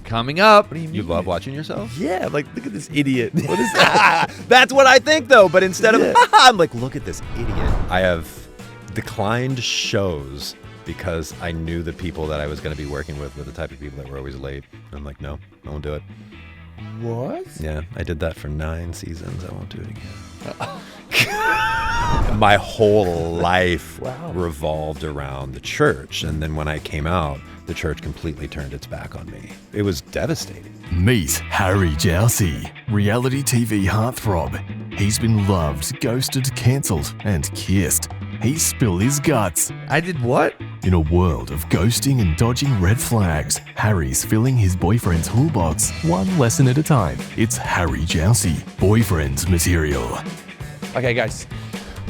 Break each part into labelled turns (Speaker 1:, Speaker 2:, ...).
Speaker 1: Coming up.
Speaker 2: What do you mean?
Speaker 3: You love watching yourself?
Speaker 1: Yeah, I'm like, look at this idiot. What is that?
Speaker 3: That's what I think, though. But instead of, I'm like, look at this idiot. I have declined shows because I knew the people that I was going to be working with were the type of people that were always late. I'm like, no, I won't do it.
Speaker 1: What?
Speaker 3: Yeah, I did that for 9 seasons. I won't do it again. My whole life revolved around the church. And then when I came out, the church completely turned its back on me. It was devastating.
Speaker 4: Meet Harry Jowsey, reality TV heartthrob. He's been loved, ghosted, cancelled, and kissed. He spilled his guts.
Speaker 1: I did what?
Speaker 4: In a world of ghosting and dodging red flags, Harry's filling his boyfriend's toolbox one lesson at a time. It's Harry Jowsey, boyfriend's material.
Speaker 1: Okay, guys.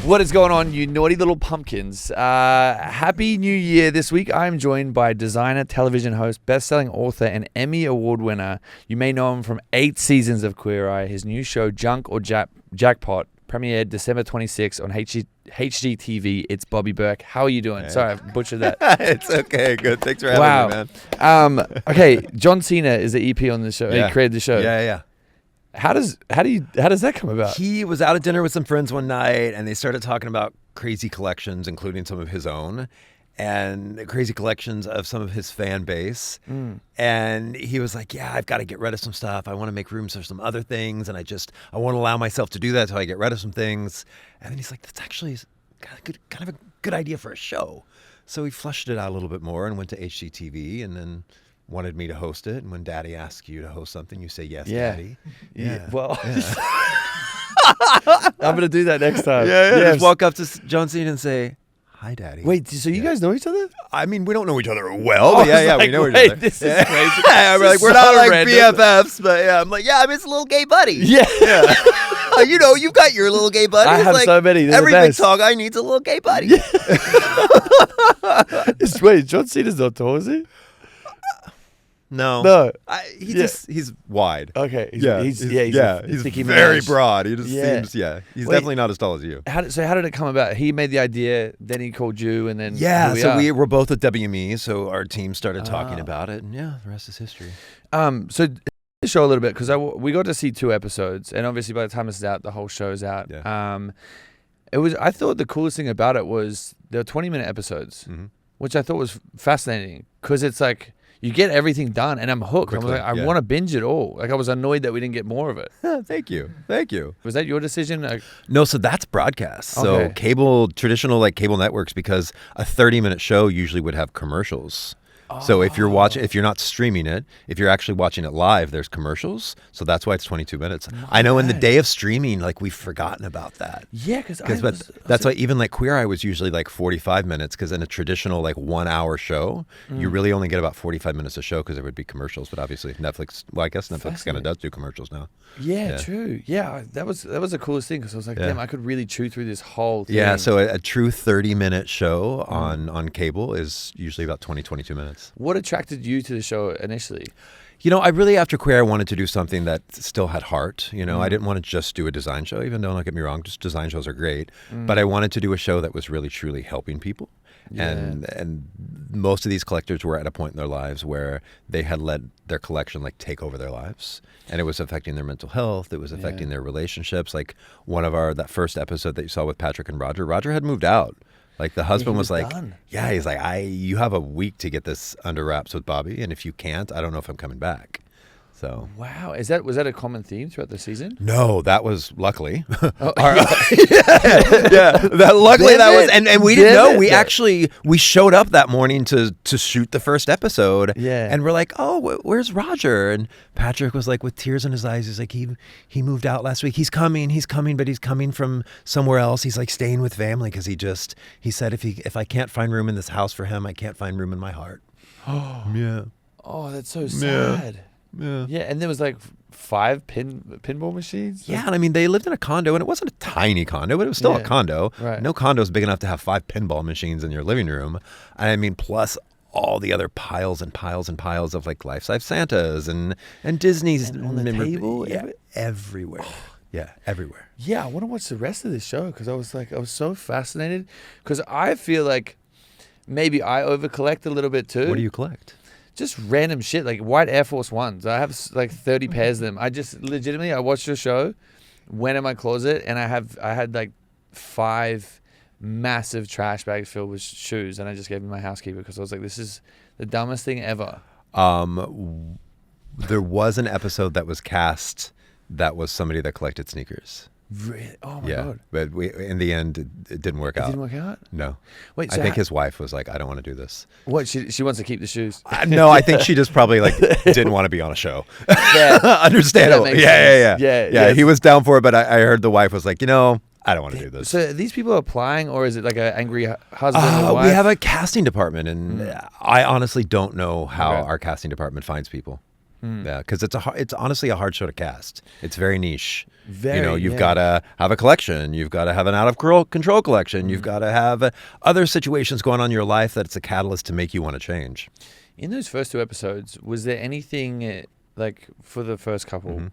Speaker 1: What is going on, you naughty little pumpkins? Happy New Year. This week, I'm joined by designer, television host, best-selling author, and Emmy Award winner. You may know him from 8 seasons of Queer Eye. His new show, Junk or Jackpot, premiered December 26th on HGTV. It's Bobby Berk. How are you doing? Hey. Sorry, I butchered that.
Speaker 3: It's okay. Good. Thanks for having me,
Speaker 1: man. Okay, John Cena is the EP on the show. Yeah. He created the show.
Speaker 3: Yeah.
Speaker 1: How does that come about?
Speaker 3: He was out at dinner with some friends one night, and they started talking about crazy collections, including some of his own, and crazy collections of some of his fan base. And he was like, "Yeah, I've got to get rid of some stuff. I want to make room for some other things, and I want to allow myself to do that until I get rid of some things." And then he's like, "That's actually kind of a good idea for a show." So he fleshed it out a little bit more and went to HGTV, and then wanted me to host it. And when Daddy asks you to host something, you say yes, Daddy.
Speaker 1: Yeah. Well, I'm gonna do that next time.
Speaker 3: Yeah. Just walk up to John Cena and say, "Hi, Daddy."
Speaker 1: Wait, so you guys know each other?
Speaker 3: I mean, we don't know each other well. But we know each other.
Speaker 1: This is crazy.
Speaker 3: We're like, we're not like random. BFFs, but I'm like, I'm his little gay buddy.
Speaker 1: Yeah.
Speaker 3: You've got your little gay buddy.
Speaker 1: I have like, so many. They're
Speaker 3: every big tall guy needs a little gay buddy.
Speaker 1: Wait, John Cena's not tall, is he?
Speaker 3: No. He's wide.
Speaker 1: Okay. He's
Speaker 3: very broad. He just seems, he's definitely not as tall as you.
Speaker 1: How did it come about? He made the idea, then he called you, and then
Speaker 3: we were both at WME, so our team started talking about it, and the rest is history.
Speaker 1: So the show a little bit, because we got to see 2 episodes, and obviously by the time it's out, the whole show's out.
Speaker 3: Yeah.
Speaker 1: I thought the coolest thing about it was there were 20-minute episodes, which I thought was fascinating, because it's like, you get everything done, and I'm hooked. I want to binge it all. Like, I was annoyed that we didn't get more of it.
Speaker 3: Thank you.
Speaker 1: Was that your decision?
Speaker 3: No, so that's broadcast. So traditional like cable networks, because a 30-minute show usually would have commercials. So if you're not streaming it, if you're actually watching it live, there's commercials. So that's why it's 22 minutes. I know in the day of streaming, like, we've forgotten about that.
Speaker 1: Yeah,
Speaker 3: that's why even like Queer Eye was usually like 45 minutes, because in a traditional like 1 hour show, you really only get about 45 minutes a show, because there would be commercials. But obviously Netflix, I guess Netflix kind of does do commercials now.
Speaker 1: Yeah, true. Yeah, that was the coolest thing, because I was like, damn, I could really chew through this whole thing.
Speaker 3: Yeah, so a true 30-minute show on cable is usually about 22 minutes.
Speaker 1: What attracted you to the show initially?
Speaker 3: I really, after Queer, I wanted to do something that still had heart. I didn't want to just do a design show, even though, don't get me wrong, just design shows are great. But I wanted to do a show that was really, truly helping people. Yeah. And most of these collectors were at a point in their lives where they had let their collection like take over their lives, and it was affecting their mental health. It was affecting their relationships. Like that first episode that you saw with Patrick and Roger had moved out. Like, the husband was like,
Speaker 1: done.
Speaker 3: He's like, you have a week to get this under wraps with Bobby, and if you can't, I don't know if I'm coming back. So
Speaker 1: wow, was that a common theme throughout the season?
Speaker 3: No, that was luckily.
Speaker 1: Oh.
Speaker 3: Luckily that was, and we didn't know. We showed up that morning to shoot the first episode.
Speaker 1: Yeah,
Speaker 3: and we're like, oh, where's Roger? And Patrick was like, with tears in his eyes, he's like, he moved out last week. He's coming, but he's coming from somewhere else. He's like staying with family, because he said if I can't find room in this house for him, I can't find room in my heart.
Speaker 1: Oh
Speaker 3: yeah.
Speaker 1: Oh, that's so sad. Yeah, and there was like 5 pinball machines.
Speaker 3: Yeah, and I mean, they lived in a condo, and it wasn't a tiny condo, but it was still a condo.
Speaker 1: Right.
Speaker 3: No condo is big enough to have 5 pinball machines in your living room. I mean, plus all the other piles and piles and piles of like life-size Santas and Disney's
Speaker 1: and on the table.
Speaker 3: Yeah, everywhere. Yeah, everywhere.
Speaker 1: Yeah, I want to watch the rest of this show, because I was so fascinated, because I feel like maybe I over collect a little bit too.
Speaker 3: What do you collect?
Speaker 1: just random shit, like white Air Force Ones. I have like 30 pairs of them. I just legitimately, I watched your show, went in my closet, and I had like 5 massive trash bags filled with shoes, and I just gave them to my housekeeper because I was like, this is the dumbest thing ever.
Speaker 3: There was an episode that was cast that was somebody that collected sneakers.
Speaker 1: Really? Oh my God.
Speaker 3: But in the end, it didn't work out.
Speaker 1: It didn't work out?
Speaker 3: No.
Speaker 1: Wait,
Speaker 3: I think his wife was like, I don't want to do this.
Speaker 1: What, she wants to keep the shoes?
Speaker 3: No, I think she just probably like didn't want to be on a show.
Speaker 1: Yeah.
Speaker 3: Understandable.
Speaker 1: That makes sense.
Speaker 3: Yeah. He was down for it, but I heard the wife was like, I don't want to do this.
Speaker 1: So are these people applying, or is it like an angry husband and wife?
Speaker 3: We have a casting department, and I honestly don't know how our casting department finds people. Yeah, because it's honestly a hard show to cast. It's very niche. You've got to have a collection. You've got to have an out of control collection. You've got to have other situations going on in your life that's a catalyst to make you want to change.
Speaker 1: In those first 2 episodes, was there anything like for the first couple?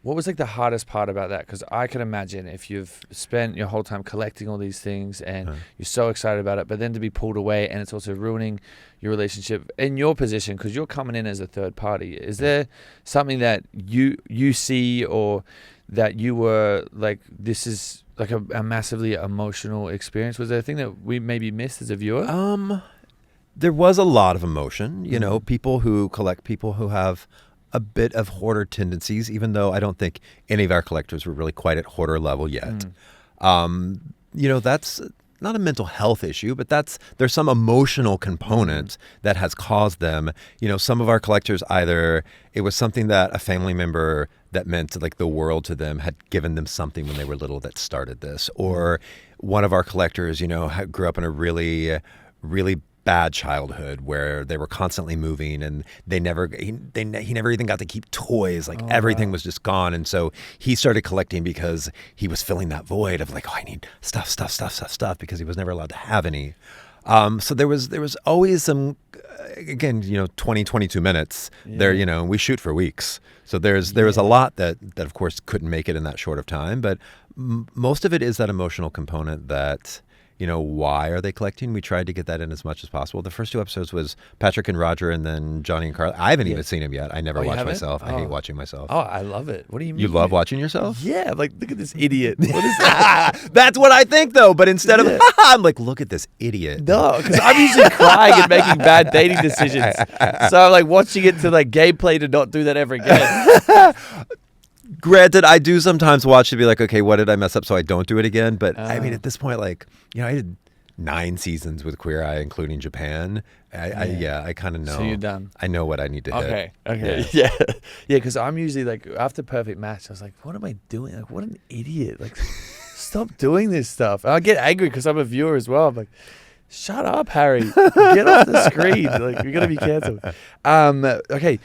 Speaker 1: What was like the hardest part about that? Because I can imagine if you've spent your whole time collecting all these things and you're so excited about it, but then to be pulled away and it's also ruining your relationship in your position because you're coming in as a third party. Is there something that you see or that you were like, this is like a massively emotional experience? Was there a thing that we maybe missed as a viewer?
Speaker 3: There was a lot of emotion. People who collect, people who have a bit of hoarder tendencies, even though I don't think any of our collectors were really quite at hoarder level yet. That's not a mental health issue, but there's some emotional component that has caused them. Some of our collectors, either it was something that a family member that meant like the world to them had given them something when they were little that started this, or one of our collectors, grew up in a really, really bad childhood where they were constantly moving and he never even got to keep toys. Like everything was just gone. And so he started collecting because he was filling that void of like, I need stuff, because he was never allowed to have any. So there was always some, again, 20, 22 minutes there, we shoot for weeks. So there was a lot that of course couldn't make it in that short of time, but most of it is that emotional component that, why are they collecting? We tried to get that in as much as possible. The first 2 episodes was Patrick and Roger and then Johnny and Carly. I haven't even seen him yet. I never watch myself. I hate watching myself.
Speaker 1: Oh, I love it. What do you mean?
Speaker 3: You love watching yourself?
Speaker 1: Yeah. Like, look at this idiot. What is that?
Speaker 3: That's what I think though. But instead of, I'm like, look at this idiot.
Speaker 1: No, because I'm usually crying and making bad dating decisions. So I'm like watching it to like gameplay to not do that ever again.
Speaker 3: Granted, I do sometimes watch to be like, okay, what did I mess up so I don't do it again? But I mean, at this point, like, I did 9 seasons with Queer Eye, including Japan. I kind of know.
Speaker 1: So you're done.
Speaker 3: I know what I need to hit.
Speaker 1: Okay. Yeah. Because I'm usually like, after Perfect Match, I was like, what am I doing? Like, what an idiot. Like, stop doing this stuff. And I get angry because I'm a viewer as well. I'm like, shut up, Harry. Get off the screen. Like, you're going to be canceled. Okay.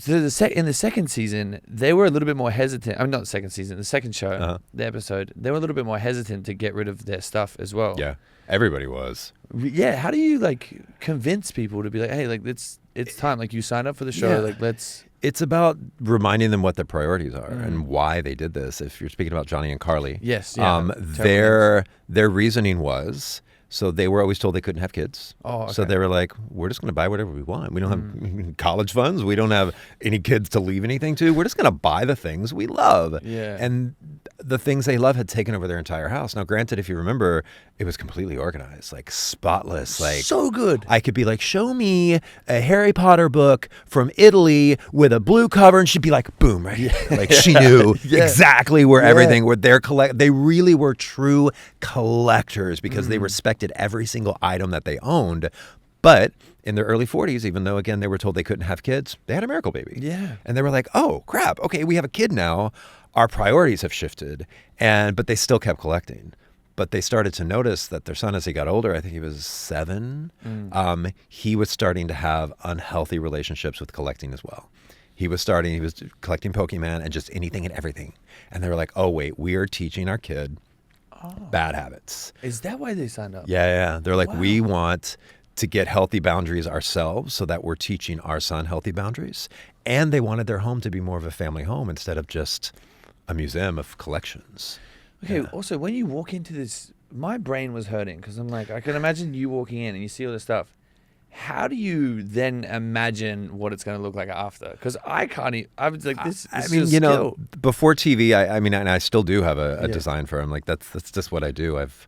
Speaker 1: So in the second season, they were a little bit more hesitant. I mean, not the second season, the second show, the episode. They were a little bit more hesitant to get rid of their stuff as well.
Speaker 3: Yeah, everybody was.
Speaker 1: Yeah, how do you like convince people to be like, hey, like it's time. Like you signed up for the show. Like let's.
Speaker 3: It's about reminding them what their priorities are and why they did this. If you're speaking about Johnny and Carly,
Speaker 1: yes, yeah,
Speaker 3: their reasoning was. So they were always told they couldn't have kids.
Speaker 1: Oh, okay.
Speaker 3: So they were like, we're just going to buy whatever we want. We don't have college funds. We don't have any kids to leave anything to. We're just going to buy the things we love.
Speaker 1: Yeah.
Speaker 3: And the things they love had taken over their entire house. Now, granted, if you remember, it was completely organized, like spotless. Like
Speaker 1: so good.
Speaker 3: I could be like, show me a Harry Potter book from Italy with a blue cover. And she'd be like, boom, right here. Like she knew exactly where everything were. They really were true collectors because they respected every single item that they owned. But in their early 40s, even though, again, they were told they couldn't have kids, they had a miracle baby.
Speaker 1: Yeah.
Speaker 3: And they were like, oh, crap. Okay, we have a kid now. Our priorities have shifted. But they still kept collecting. But they started to notice that their son, as he got older, I think he was 7, he was starting to have unhealthy relationships with collecting as well. He was collecting Pokemon and just anything and everything. And they were like, oh, wait, we are teaching our kid bad habits.
Speaker 1: Is that why they signed up?
Speaker 3: Yeah. They're like, we want to get healthy boundaries ourselves so that we're teaching our son healthy boundaries. And they wanted their home to be more of a family home instead of just a museum of collections.
Speaker 1: Okay, also, when you walk into this, my brain was hurting because I'm like, I can imagine you walking in and you see all this stuff. how do you then imagine what it's going to look like after? Because I can't. I was like, this.
Speaker 3: I
Speaker 1: is
Speaker 3: mean,
Speaker 1: just
Speaker 3: you know,
Speaker 1: skill.
Speaker 3: before TV, I mean, and I still do have a
Speaker 1: Yeah.
Speaker 3: design firm. Like that's just what I do. I've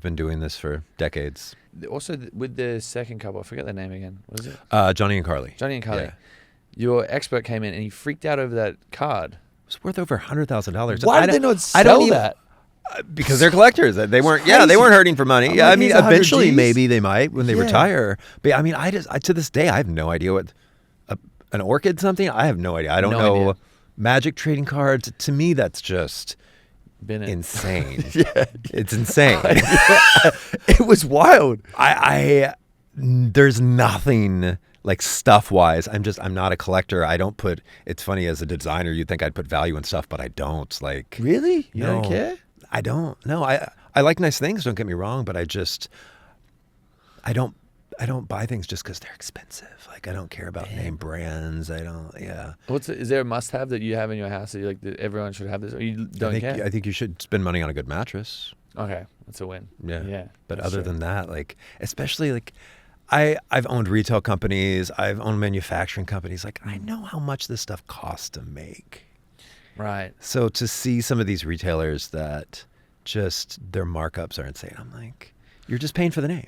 Speaker 3: been doing this for decades.
Speaker 1: Also, with the second couple, I forget their name again. What is it?
Speaker 3: Johnny and Carly.
Speaker 1: Johnny and Carly.
Speaker 3: Yeah.
Speaker 1: Your expert came in and he freaked out over that card.
Speaker 3: It was worth over $100,000.
Speaker 1: Why did they not sell that?
Speaker 3: Because they're collectors. They weren't.
Speaker 1: crazy.
Speaker 3: Yeah, they weren't hurting for money.
Speaker 1: I'm
Speaker 3: Yeah,
Speaker 1: like,
Speaker 3: I mean,
Speaker 1: here's 100
Speaker 3: eventually
Speaker 1: Gs.
Speaker 3: maybe they might when they
Speaker 1: Yeah.
Speaker 3: retire. But I mean, I to this day I have no idea what an orchid something. I have no idea. I don't
Speaker 1: No
Speaker 3: know.
Speaker 1: idea.
Speaker 3: Magic trading cards. To me, that's just
Speaker 1: Been it.
Speaker 3: insane.
Speaker 1: Yeah.
Speaker 3: It's insane.
Speaker 1: It was wild.
Speaker 3: There's nothing like stuff wise. I'm not a collector. I don't put. It's funny, as a designer, you'd think I'd put value in stuff, but I don't. Like,
Speaker 1: Really? You
Speaker 3: no.
Speaker 1: don't care?
Speaker 3: I don't. No, I like nice things. Don't get me wrong, but I don't buy things just because they're expensive. Like, I don't care about name brands. I don't. Yeah.
Speaker 1: Is there a must-have that you have in your house that you like that everyone should have this, or you don't care?
Speaker 3: I think you should spend money on a good mattress.
Speaker 1: Okay, that's a win.
Speaker 3: Yeah.
Speaker 1: Yeah.
Speaker 3: But
Speaker 1: that's
Speaker 3: other
Speaker 1: true.
Speaker 3: than that, like, especially like, I've owned retail companies. I've owned manufacturing companies. Like, I know how much this stuff costs to make.
Speaker 1: Right.
Speaker 3: So to see some of these retailers that just their markups are insane, I'm like, you're just paying for the name.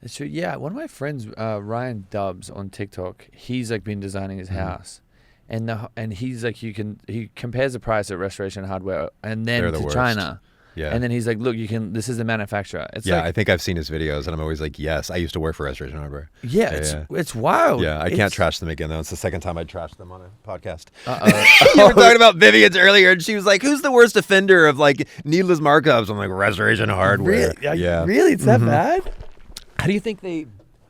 Speaker 1: It's true. Yeah, one of my friends, Ryan Dubs on TikTok, he's like been designing his house, and he's like, he compares the price at Restoration Hardware and then
Speaker 3: They're the
Speaker 1: to
Speaker 3: worst.
Speaker 1: China,
Speaker 3: Yeah.
Speaker 1: and then he's like, look, this is the manufacturer. It's
Speaker 3: Yeah,
Speaker 1: like,
Speaker 3: I think I've seen his videos, and I'm always like, yes, I used to work for Restoration Hardware.
Speaker 1: yeah, it's wild.
Speaker 3: Yeah, I can't
Speaker 1: It's-
Speaker 3: trash them again, though. It's the second time I trashed them on a podcast.
Speaker 1: Uh-oh.
Speaker 3: You were talking about Vivian's earlier, and she was like, who's the worst offender of, like, needless markups? I'm like, Restoration Hardware.
Speaker 1: Really?
Speaker 3: Yeah.
Speaker 1: Really? It's that bad?
Speaker 3: How do you think they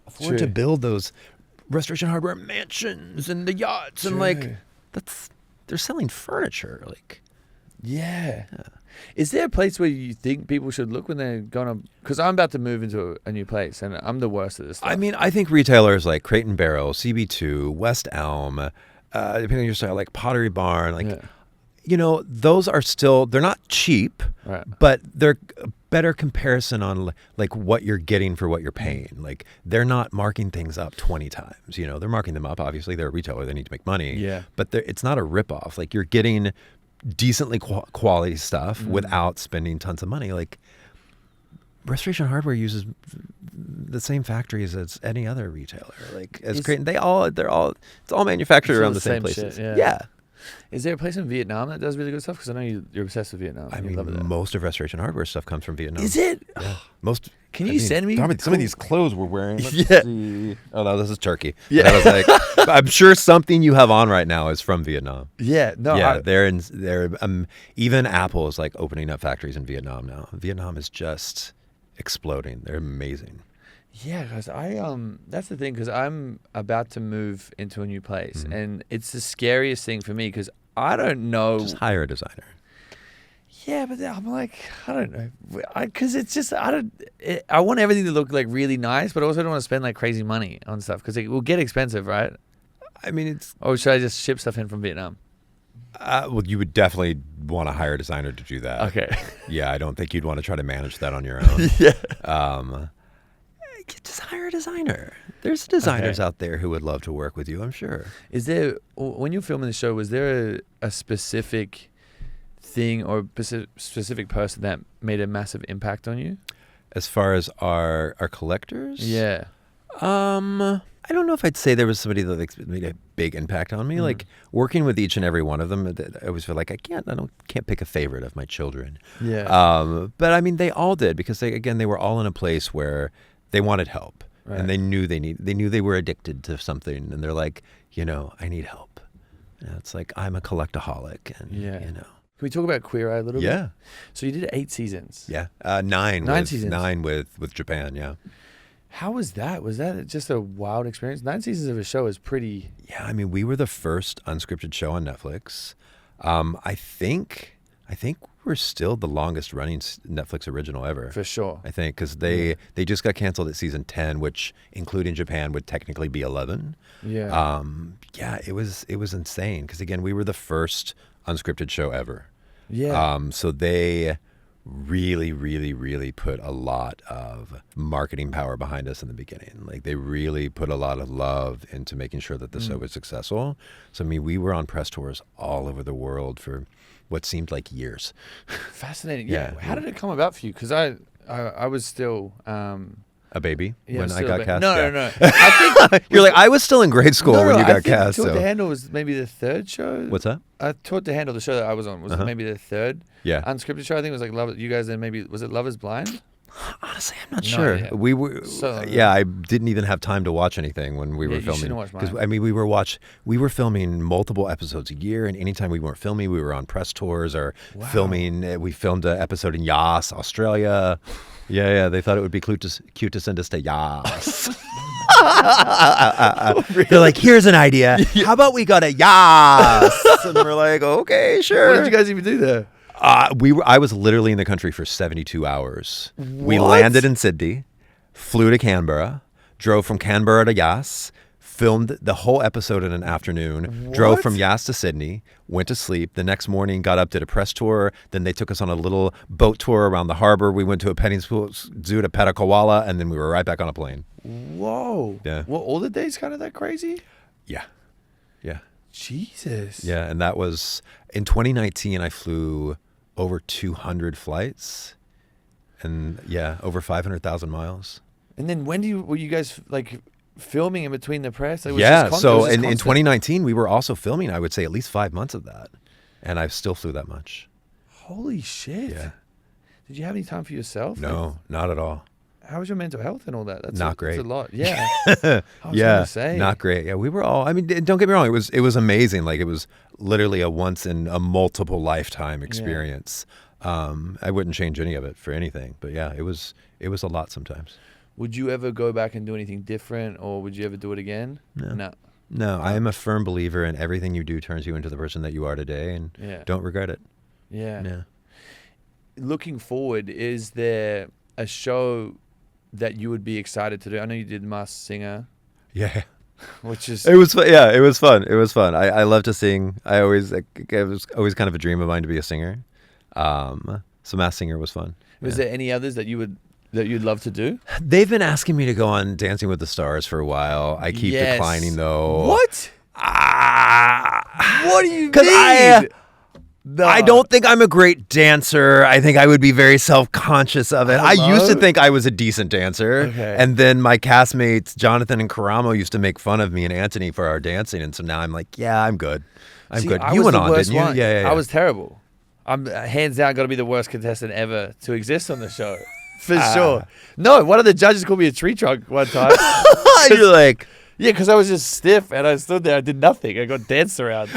Speaker 3: afford
Speaker 1: True.
Speaker 3: to build those Restoration Hardware mansions and the yachts? And, like,
Speaker 1: True.
Speaker 3: they're selling furniture. Like,
Speaker 1: Yeah. Is there a place where you think people should look when they're going to? Because I'm about to move into a new place, and I'm the worst at this stuff.
Speaker 3: I mean, I think retailers like Crate and Barrel, CB2, West Elm, depending on your style, like Pottery Barn, like,
Speaker 1: Yeah.
Speaker 3: you know, those are still, they're not cheap,
Speaker 1: Right.
Speaker 3: but they're a better comparison on like what you're getting for what you're paying. Like, they're not marking things up 20 times, you know, they're marking them up. Obviously, they're a retailer, they need to make money.
Speaker 1: Yeah.
Speaker 3: But it's not a ripoff. Like, you're getting decently quality stuff without spending tons of money. Like, Restoration Hardware uses the same factories as any other retailer. Like, as Crate, it's all manufactured
Speaker 1: It's all
Speaker 3: around
Speaker 1: the
Speaker 3: the same
Speaker 1: same
Speaker 3: places.
Speaker 1: shit, yeah.
Speaker 3: Yeah.
Speaker 1: Is there a place in Vietnam that does really good stuff? Because I know you're obsessed with Vietnam.
Speaker 3: I
Speaker 1: You
Speaker 3: mean,
Speaker 1: love it there.
Speaker 3: most of Restoration Hardware stuff comes from Vietnam.
Speaker 1: Is it?
Speaker 3: Yeah. Most.
Speaker 1: Can you send me
Speaker 3: Some
Speaker 1: cool-
Speaker 3: of these clothes we're wearing. Let's
Speaker 1: Yeah.
Speaker 3: see. Oh no, this is Turkey.
Speaker 1: Yeah.
Speaker 3: And I was like, I'm sure something you have on right now is from Vietnam.
Speaker 1: Yeah. No.
Speaker 3: Yeah, they're even Apple is like opening up factories in Vietnam now. Vietnam is just exploding. They're amazing.
Speaker 1: Yeah, guys. That's the thing, because I'm about to move into a new place, and it's the scariest thing for me because I don't know.
Speaker 3: Just hire a designer.
Speaker 1: Yeah, but then I'm like, I don't know, because it's just I want everything to look like really nice, but I also don't want to spend like crazy money on stuff because it will get expensive, right?
Speaker 3: I mean, it's
Speaker 1: Or should I just ship stuff in from Vietnam?
Speaker 3: well, you would definitely want to hire a designer to do that.
Speaker 1: Okay.
Speaker 3: Yeah, I don't think you'd want to try to manage that on your own.
Speaker 1: Yeah.
Speaker 3: Just hire a designer. There's designers
Speaker 1: Okay.
Speaker 3: out there who would love to work with you, I'm sure.
Speaker 1: Is there, when you're filming the show, was there a specific thing or specific person that made a massive impact on you?
Speaker 3: As far as our collectors?
Speaker 1: Yeah.
Speaker 3: I don't know if I'd say there was somebody that like made a big impact on me. Like, working with each and every one of them, I always feel like I can't pick a favorite of my children.
Speaker 1: Yeah.
Speaker 3: But I mean, they all did, because they were all in a place where they wanted help,
Speaker 1: Right.
Speaker 3: and they knew they were addicted to something, and they're like, I need help. It's like, I'm a collectaholic, and
Speaker 1: Yeah.
Speaker 3: you know.
Speaker 1: Can we talk about Queer Eye a little bit?
Speaker 3: Yeah.
Speaker 1: So you did 8 seasons.
Speaker 3: Yeah. Nine
Speaker 1: seasons.
Speaker 3: 9 with Japan. Yeah.
Speaker 1: How was that? Was that just a wild experience? 9 seasons of a show is pretty.
Speaker 3: Yeah, I mean, we were the first unscripted show on Netflix. I think we're still the longest running Netflix original ever.
Speaker 1: For sure.
Speaker 3: I think, because they just got canceled at season 10, which, including Japan, would technically be 11.
Speaker 1: Yeah.
Speaker 3: Yeah, it was insane, because again, we were the first unscripted show ever.
Speaker 1: Yeah.
Speaker 3: So they really, really, really put a lot of marketing power behind us in the beginning. Like they really put a lot of love into making sure that the show was successful. So, I mean, we were on press tours all over the world for what seemed like years.
Speaker 1: Fascinating. Yeah. How did it come about for you? Because I was still...
Speaker 3: a baby
Speaker 1: Yeah,
Speaker 3: when I
Speaker 1: still
Speaker 3: got cast?
Speaker 1: No. I think
Speaker 3: You're like, I was still in grade school when you got cast.
Speaker 1: Taught
Speaker 3: So.
Speaker 1: to Handle was maybe the third show.
Speaker 3: What's that?
Speaker 1: Taught to Handle, the show that I was on, was maybe the third.
Speaker 3: Yeah.
Speaker 1: Unscripted show. I think it was like Love. You guys then maybe was it Love Is Blind?
Speaker 3: Honestly, I'm not
Speaker 1: No
Speaker 3: sure.
Speaker 1: idea.
Speaker 3: We were,
Speaker 1: So-
Speaker 3: I didn't even have time to watch anything when we were
Speaker 1: you
Speaker 3: filming.
Speaker 1: shouldn't watch mine.
Speaker 3: I mean, we were filming multiple episodes a year, and anytime we weren't filming, we were on press tours or filming. We filmed an episode in Yas, Australia. Yeah. They thought it would be cute to send us to Yas. They're like, here's an idea. How about we go to Yas? And we're like, okay, sure.
Speaker 1: What did you guys even do there?
Speaker 3: I was literally in the country for 72 hours. We
Speaker 1: What?
Speaker 3: landed in Sydney, flew to Canberra, drove from Canberra to Yas, filmed the whole episode in an afternoon, drove
Speaker 1: What?
Speaker 3: from Yas to Sydney, went to sleep. The next morning, got up, did a press tour. Then they took us on a little boat tour around the harbor. We went to a petting zoo to pet a koala, and then we were right back on a plane.
Speaker 1: Whoa.
Speaker 3: Yeah.
Speaker 1: Well, all the days kind of that crazy?
Speaker 3: Yeah.
Speaker 1: Jesus.
Speaker 3: Yeah, and that was in 2019. I flew over 200 flights, and over 500,000 miles.
Speaker 1: And then when were you guys like filming in between the press? Like, it was
Speaker 3: Yeah,
Speaker 1: just
Speaker 3: so
Speaker 1: it was just
Speaker 3: in
Speaker 1: constant?
Speaker 3: 2019, we were also filming, I would say, at least 5 months of that. And I still flew that much.
Speaker 1: Holy shit.
Speaker 3: Yeah.
Speaker 1: Did you have any time for yourself?
Speaker 3: No, not at all.
Speaker 1: How was your mental health and all that? That's
Speaker 3: Not
Speaker 1: That's
Speaker 3: great.
Speaker 1: a lot. Yeah. I was gonna say.
Speaker 3: not great. Yeah, we were all, I mean, don't get me wrong. It was amazing. Like, it was literally a once in a multiple lifetime experience. I wouldn't change any of it for anything. But yeah, it was a lot sometimes.
Speaker 1: Would you ever go back and do anything different, or would you ever do it again? No.
Speaker 3: No, I am a firm believer in everything you do turns you into the person that you are today, and don't regret it.
Speaker 1: Yeah.
Speaker 3: Yeah.
Speaker 1: Looking forward, is there a show that you would be excited to do? I know you did Masked Singer,
Speaker 3: Yeah.
Speaker 1: which is
Speaker 3: It was fun. Yeah, it was fun. It was fun. I love to sing. It was always kind of a dream of mine to be a singer. So Masked Singer was fun.
Speaker 1: Was there any others that you'd love to do?
Speaker 3: They've been asking me to go on Dancing with the Stars for a while. I keep
Speaker 1: Yes.
Speaker 3: declining though.
Speaker 1: What? What do you mean?
Speaker 3: Because I don't think I'm a great dancer. I think I would be very self-conscious of it. I used to think I was a decent dancer.
Speaker 1: Okay.
Speaker 3: And then my castmates, Jonathan and Karamo, used to make fun of me and Anthony for our dancing. And so now I'm like, yeah, I'm good. I'm good.
Speaker 1: I
Speaker 3: You
Speaker 1: was
Speaker 3: went
Speaker 1: the
Speaker 3: on,
Speaker 1: worst
Speaker 3: didn't you?
Speaker 1: one.
Speaker 3: Yeah.
Speaker 1: I was terrible. I'm hands down got to be the worst contestant ever to exist on the show. For sure. No, one of the judges called me a tree trunk one time.
Speaker 3: You're like,
Speaker 1: Yeah, because I was just stiff and I stood there. I did nothing. I got danced around.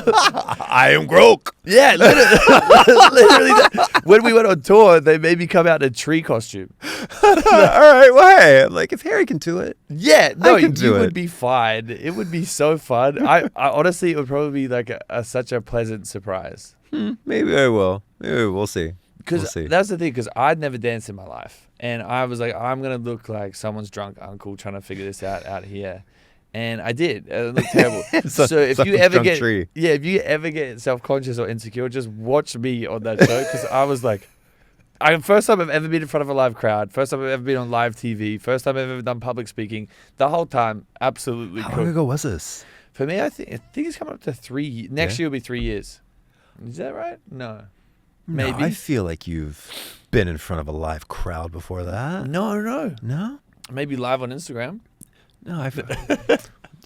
Speaker 3: I am broke.
Speaker 1: Yeah, literally. When we went on tour, they made me come out in a tree costume.
Speaker 3: All right, well, hey, I'm like, if Harry can do it.
Speaker 1: Yeah, no,
Speaker 3: I can do
Speaker 1: you
Speaker 3: it.
Speaker 1: would be fine. It would be so fun. I honestly, it would probably be like such a pleasant surprise.
Speaker 3: Maybe I will. Maybe we'll see.
Speaker 1: Because
Speaker 3: We'll see.
Speaker 1: that's the thing, because I'd never danced in my life. And I was like, I'm going to look like someone's drunk uncle trying to figure this out here. And I did. It looked terrible. So if you
Speaker 3: someone's
Speaker 1: ever
Speaker 3: drunk
Speaker 1: get
Speaker 3: tree.
Speaker 1: if you ever get self-conscious or insecure, just watch me on that show. Because I was like, first time I've ever been in front of a live crowd. First time I've ever been on live TV. First time I've ever done public speaking. The whole time, absolutely
Speaker 3: How
Speaker 1: cool.
Speaker 3: long ago was this?
Speaker 1: For me, I think it's coming up to 3 next
Speaker 3: Yeah?
Speaker 1: year will be 3 years. Is that right? No.
Speaker 3: No,
Speaker 1: Maybe.
Speaker 3: I feel like you've been in front of a live crowd before that.
Speaker 1: No.
Speaker 3: No?
Speaker 1: Maybe live on Instagram.
Speaker 3: No,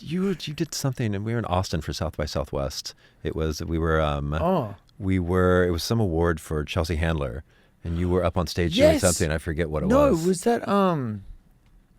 Speaker 3: you did something, and we were in Austin for South by Southwest. It was it was some award for Chelsea Handler, and you were up on stage doing
Speaker 1: Yes.
Speaker 3: something. I forget what it
Speaker 1: No,
Speaker 3: was.
Speaker 1: was that a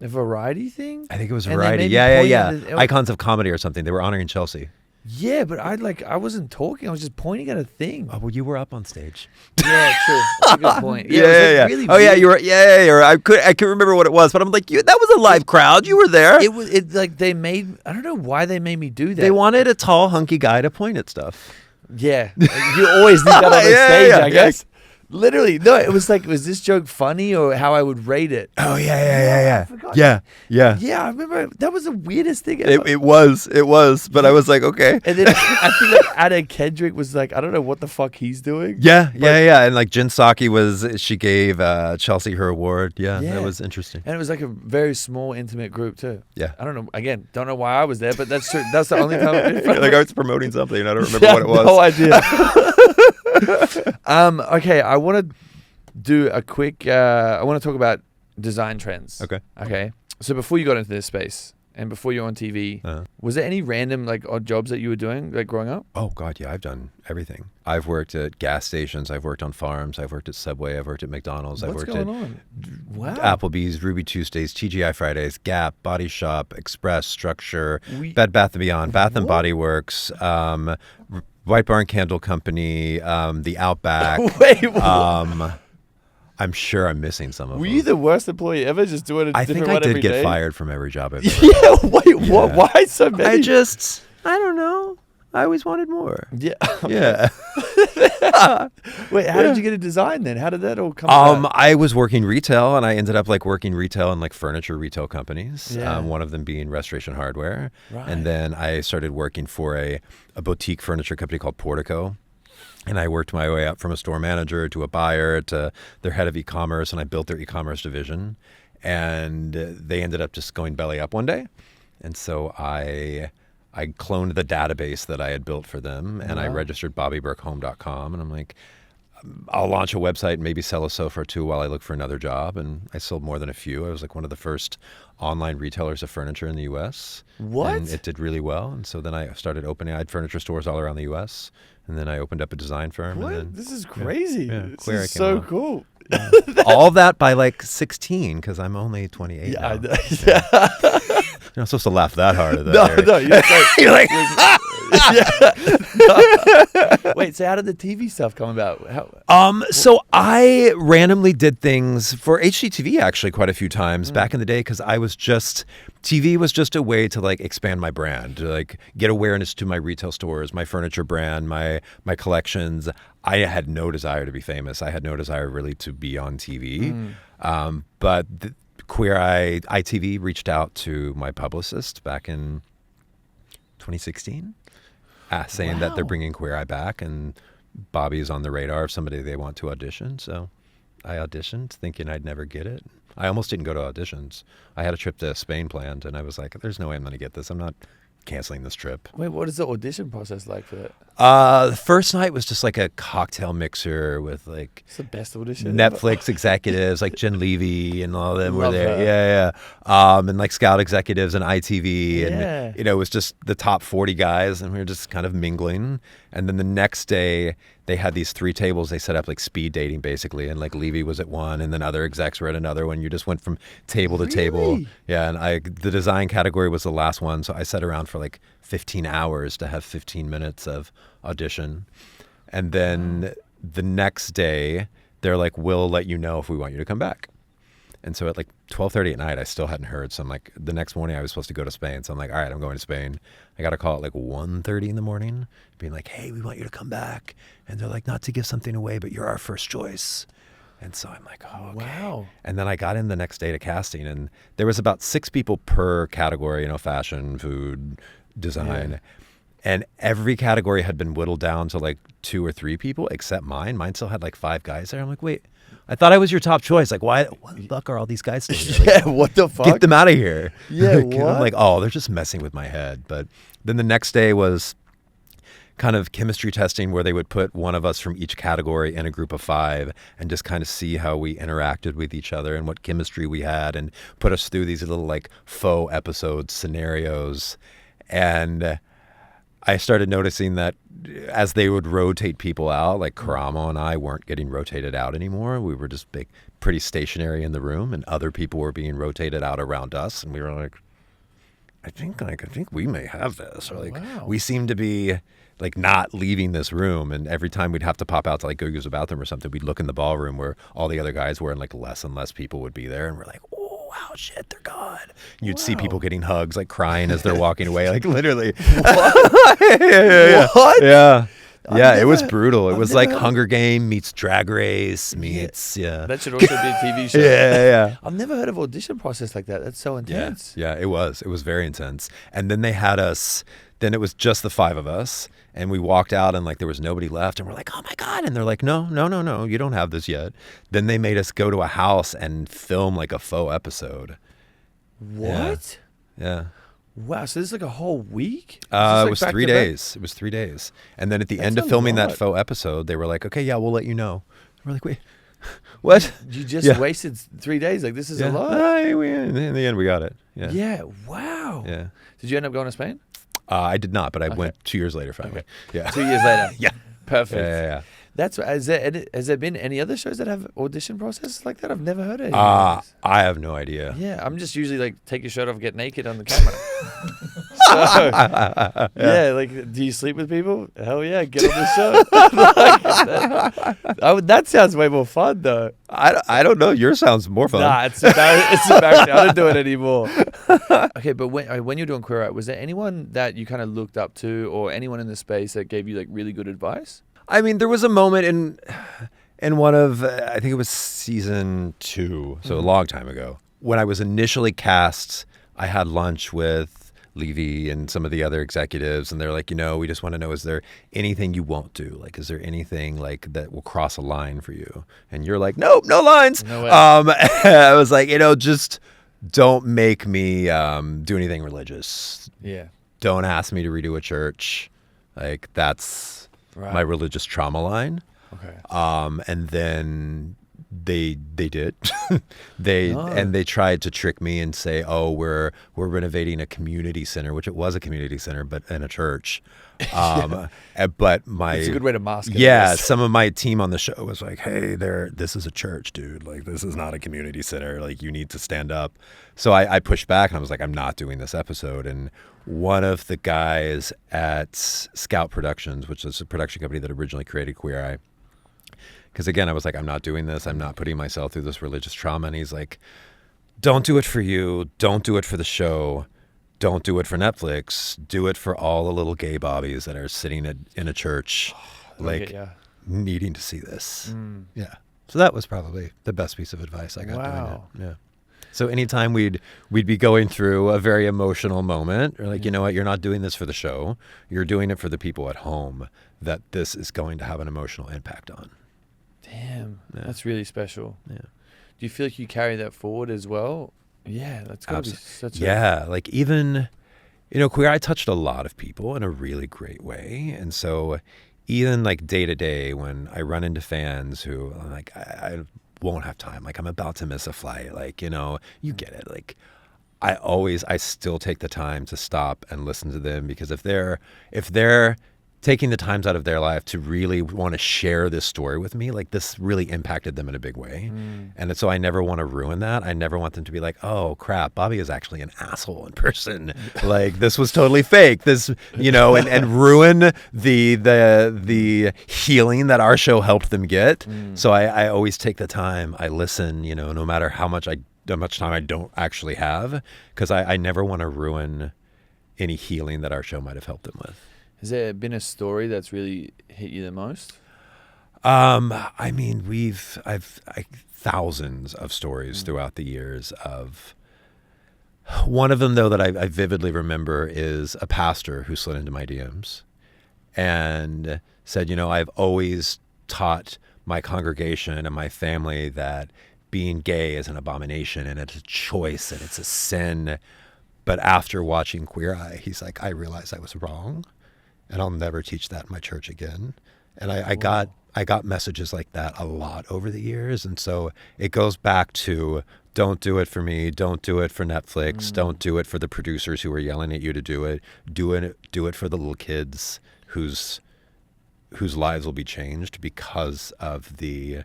Speaker 1: variety thing?
Speaker 3: I think it was
Speaker 1: And they
Speaker 3: variety.
Speaker 1: maybe
Speaker 3: Yeah.
Speaker 1: pointed at-
Speaker 3: Icons of Comedy or something. They were honoring Chelsea.
Speaker 1: Yeah, but I wasn't talking. I was just pointing at a thing.
Speaker 3: Oh, well, you were up on stage.
Speaker 1: Yeah, true. That's a good point. Yeah. It was like really
Speaker 3: Oh yeah,
Speaker 1: weird.
Speaker 3: you were. Yeah. I could remember what it was, but I'm like, that was a live crowd. You were there.
Speaker 1: It like they made. I don't know why they made me do that.
Speaker 3: They wanted a tall, hunky guy to point at stuff.
Speaker 1: Yeah, you always need that on the stage. I guess. Literally, no. It was like, was this joke funny or how I would rate it?
Speaker 3: Oh yeah.
Speaker 1: I forgot.
Speaker 3: Yeah.
Speaker 1: Yeah, I remember that was the weirdest thing ever.
Speaker 3: It was, but I was like, okay.
Speaker 1: And then I think like Anna Kendrick was like, I don't know what the fuck he's doing.
Speaker 3: Yeah. And like Jin Saki she gave Chelsea her award. Yeah, that was interesting.
Speaker 1: And it was like a very small, intimate group too.
Speaker 3: Yeah.
Speaker 1: I don't know. Again, don't know why I was there, but that's true. That's the only time I've been in front of
Speaker 3: Like I was promoting something and I don't remember what it was.
Speaker 1: No idea. Okay, I want to do a quick. I want to talk about design trends. Okay. So before you got into this space and before you were on TV, was there any random like odd jobs that you were doing like growing up?
Speaker 3: Oh God, yeah, I've done everything. I've worked at gas stations. I've worked on farms. I've worked at Subway. I've worked at McDonald's.
Speaker 1: What's
Speaker 3: I've worked
Speaker 1: going
Speaker 3: at
Speaker 1: on? Wow.
Speaker 3: Applebee's, Ruby Tuesdays, TGI Fridays, Gap, Body Shop, Express, Structure, Bed Bath & Beyond, Bath & Body Works, White Barn Candle Company, the Outback.
Speaker 1: Wait, what?
Speaker 3: I'm sure I'm missing some of them.
Speaker 1: Were you the worst employee ever, just doing a
Speaker 3: I
Speaker 1: different
Speaker 3: think I
Speaker 1: one
Speaker 3: did
Speaker 1: every
Speaker 3: get
Speaker 1: day?
Speaker 3: fired from every job I've
Speaker 1: Yeah, wait, what? Why so many?
Speaker 3: I don't know. I always wanted more.
Speaker 1: Yeah.
Speaker 3: Yeah.
Speaker 1: Wait, how did you get a design then? How did that all come about?
Speaker 3: I was working retail, and I ended up like working retail in like furniture retail companies.
Speaker 1: Yeah.
Speaker 3: One of them being Restoration Hardware,
Speaker 1: Right.
Speaker 3: and then I started working for a boutique furniture company called Portico. And I worked my way up from a store manager to a buyer to their head of e-commerce, and I built their e-commerce division. And they ended up just going belly up one day, and so I cloned the database that I had built for them, and I registered BobbyBerkHome.com, and I'm like, I'll launch a website and maybe sell a sofa or two while I look for another job. And I sold more than a few. I was like one of the first online retailers of furniture in the U.S.
Speaker 1: What?
Speaker 3: And it did really well. And so then I started opening. I had furniture stores all around the U.S. And then I opened up a design firm.
Speaker 1: What?
Speaker 3: And then,
Speaker 1: This is crazy.
Speaker 3: Queer
Speaker 1: This
Speaker 3: I
Speaker 1: is
Speaker 3: came
Speaker 1: so
Speaker 3: along.
Speaker 1: cool.
Speaker 3: all that by like 16, because I'm only 28
Speaker 1: Yeah,
Speaker 3: now.
Speaker 1: I know. Yeah.
Speaker 3: You're not supposed to laugh that hard at that.
Speaker 1: No,
Speaker 3: Eric.
Speaker 1: no, you're like,
Speaker 3: You're like,
Speaker 1: yeah. Wait, so how did the TV stuff come about?
Speaker 3: So I randomly did things for HGTV actually quite a few times back in the day, because TV was just a way to like expand my brand, to like get awareness to my retail stores, my furniture brand, my collections. I had no desire to be famous. I had no desire really to be on TV. But Queer Eye ITV reached out to my publicist back in 2016, saying that they're bringing Queer Eye back and Bobby is on the radar of somebody they want to audition. So I auditioned thinking I'd never get it. I almost didn't go to auditions. I had a trip to Spain planned, and I was like, there's no way I'm going to get this. I'm not canceling this trip.
Speaker 1: Wait, what is the audition process like for that?
Speaker 3: The first night was just like a cocktail mixer with like
Speaker 1: It's the best audition.
Speaker 3: Netflix executives like Jen Levy and all of them were
Speaker 1: Love
Speaker 3: there.
Speaker 1: her.
Speaker 3: Yeah. And like Scout executives and ITV.
Speaker 1: Yeah.
Speaker 3: And, it was just the top 40 guys, and we were just kind of mingling. And then the next day, they had these 3 tables they set up like speed dating basically. And like Levy was at one, and then other execs were at another one. You just went from table to table.
Speaker 1: Really?
Speaker 3: Yeah. And the design category was the last one. So I sat around for like 15 hours to have 15 minutes of audition. And then the next day, they're like, we'll let you know if we want you to come back. And so at like 12:30 at night, I still hadn't heard. So I'm like, the next morning I was supposed to go to Spain. So I'm like, all right, I'm going to Spain. I got a call at like 1:30 in the morning being like, hey, we want you to come back. And they're like, not to give something away, but you're our first choice. And so I'm like, oh, okay.
Speaker 1: Wow.
Speaker 3: And then I got in the next day to casting, and there was about 6 people per category, fashion, food, design.
Speaker 1: Yeah.
Speaker 3: And every category had been whittled down to like 2 or 3 people except mine. Mine still had like 5 guys there. I'm like, wait, I thought I was your top choice. Like, what the fuck are all these guys still here? Like,
Speaker 1: Yeah, what the fuck?
Speaker 3: get them out of here.
Speaker 1: Yeah,
Speaker 3: Like,
Speaker 1: what?
Speaker 3: I'm like, oh, they're just messing with my head. But then the next day was kind of chemistry testing, where they would put one of us from each category in a group of 5 and just kind of see how we interacted with each other and what chemistry we had, and put us through these little like faux episodes, scenarios. And I started noticing that as they would rotate people out, like Karamo and I weren't getting rotated out anymore. We were just pretty stationary in the room, and other people were being rotated out around us. And we were like, I think we may have this. Or like,
Speaker 1: Wow.
Speaker 3: we seem to be like not leaving this room. And every time we'd have to pop out to like go use the bathroom or something, we'd look in the ballroom where all the other guys were, and like less and less people would be there. And we're like, oh, wow, shit, they're gone. You'd see people getting hugs, like crying as they're walking away, like literally.
Speaker 1: What?
Speaker 3: Yeah.
Speaker 1: What?
Speaker 3: Yeah. Yeah, it was brutal. It was like Hunger Game meets Drag Race meets
Speaker 1: That should also be a TV show.
Speaker 3: yeah.
Speaker 1: I've never heard of audition process like that. That's so intense.
Speaker 3: Yeah, it was. It was very intense. And then they had us. Then it was just the 5 of us, and we walked out, and like there was nobody left, and we're like, oh my god! And they're like, no, you don't have this yet. Then they made us go to a house and film like a faux episode.
Speaker 1: What?
Speaker 3: Yeah.
Speaker 1: Wow. So this is like a whole week?
Speaker 3: It was 3 days. It was 3 days. And then at the end of filming that faux episode, they were like, okay, yeah, we'll let you know. We're like, wait, what?
Speaker 1: You just wasted 3 days. Like, this is a lot.
Speaker 3: In the end, we got it. Yeah.
Speaker 1: Yeah. Wow.
Speaker 3: Yeah.
Speaker 1: Did you end up going to Spain?
Speaker 3: I did not, but I went 2 years later finally. Yeah.
Speaker 1: 2 years later.
Speaker 3: Yeah.
Speaker 1: Perfect.
Speaker 3: Yeah.
Speaker 1: That's has there been any other shows that have audition processes like that? I've never heard of it.
Speaker 3: I have no idea.
Speaker 1: Yeah, I'm just usually like take your shirt off, get naked on the camera. Yeah, like do you sleep with people? Hell yeah, get on the show. That sounds way more fun though.
Speaker 3: I don't know. Yours sounds more fun.
Speaker 1: Nah, it's embarrassing. I don't do it anymore. Okay, but when you're doing Queer Eye, was there anyone that you kind of looked up to, or anyone in the space that gave you like really good advice?
Speaker 3: I mean, there was a moment in one of, I think it was season 2, so a long time ago, when I was initially cast. I had lunch with Levy and some of the other executives, and they're like, we just want to know, is there anything you won't do? Like, is there anything like that will cross a line for you? And you're like, nope, no lines.
Speaker 1: No way.
Speaker 3: I was like, just don't make me do anything religious.
Speaker 1: Yeah.
Speaker 3: Don't ask me to redo a church. Like, that's my religious trauma line.
Speaker 1: Okay.
Speaker 3: And then they did. They tried to trick me and say, "Oh, we're renovating a community center," which it was a community center, but in a church. But
Speaker 1: it's a good way to mask it.
Speaker 3: Yeah, some of my team on the show was like, "Hey, this is a church, dude. Like, this is not a community center. Like, you need to stand up." So I pushed back, and I was like, "I'm not doing this episode." And one of the guys at Scout Productions, which is a production company that originally created Queer Eye, because again, I was like, I'm not doing this. I'm not putting myself through this religious trauma. And he's like, don't do it for you. Don't do it for the show. Don't do it for Netflix. Do it for all the little gay bobbies that are sitting in a church, needing to see this. Yeah. So that was probably the best piece of advice I got doing it. Yeah. So anytime we'd be going through a very emotional moment, or like, you know what, you're not doing this for the show. You're doing it for the people at home that this is going to have an emotional impact on.
Speaker 1: Damn, that's really special.
Speaker 3: Yeah.
Speaker 1: Do you feel like you carry that forward as well? Yeah, that's got to be such a...
Speaker 3: Yeah, like even, Queer Eye touched a lot of people in a really great way. And so even like day to day when I run into fans who I'm like, I won't have time. Like, I'm about to miss a flight. Like, you get it. Like, I still take the time to stop and listen to them, because if they're taking the times out of their life to really want to share this story with me, like, this really impacted them in a big way. And so I never want to ruin that. I never want them to be like, oh crap, Bobby is actually an asshole in person. Like, this was totally fake. This, and ruin the healing that our show helped them get. So I always take the time. I listen, no matter how much time I don't actually have, because I never want to ruin any healing that our show might have helped them with.
Speaker 1: Has there been a story that's really hit you the most?
Speaker 3: I mean, I've thousands of stories throughout the years of. One of them, though, that I vividly remember is a pastor who slid into my DMs and said, I've always taught my congregation and my family that being gay is an abomination and it's a choice and it's a sin. But after watching Queer Eye, he's like, I realized I was wrong. And I'll never teach that in my church again. And I got messages like that a lot over the years. And so it goes back to, don't do it for me. Don't do it for Netflix. Don't do it for the producers who are yelling at you to do it. Do it for the little kids whose lives will be changed because of the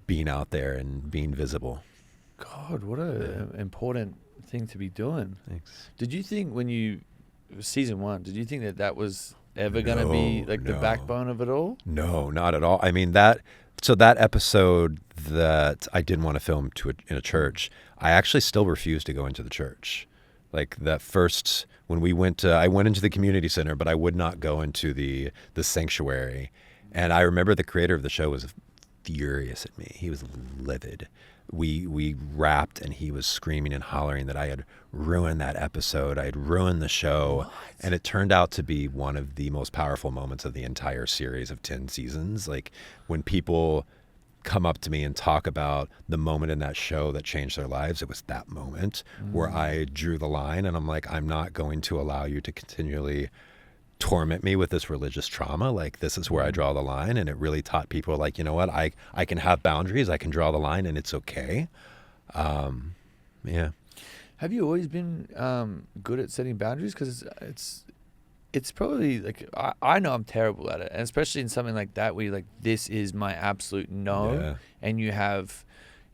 Speaker 3: being out there and being visible.
Speaker 1: God, what an important thing to be doing.
Speaker 3: Thanks.
Speaker 1: Did you think season 1, did you think that was ever going to be like the backbone of it all?
Speaker 3: No, not at all. I mean, that episode that I didn't want to film in a church, I actually still refused to go into the church. Like, that first when we went to, I went into the community center, but I would not go into the sanctuary. And I remember the creator of the show was furious at me. He was livid. We wrapped and he was screaming and hollering that I had ruined that episode. I had ruined the show. What? And it turned out to be one of the most powerful moments of the entire series of 10 seasons. Like when people come up to me and talk about the moment in that show that changed their lives, it was that moment where I drew the line and I'm like, I'm not going to allow you to continually torment me with this religious trauma. Like, this is where I draw the line. And it really taught people, like, you know what, I can have boundaries, I can draw the line, and it's okay. Yeah.
Speaker 1: Have you always been good at setting boundaries? Because it's probably like, I know I'm terrible at it, and especially in something like that where you're like, this is my absolute no, and you have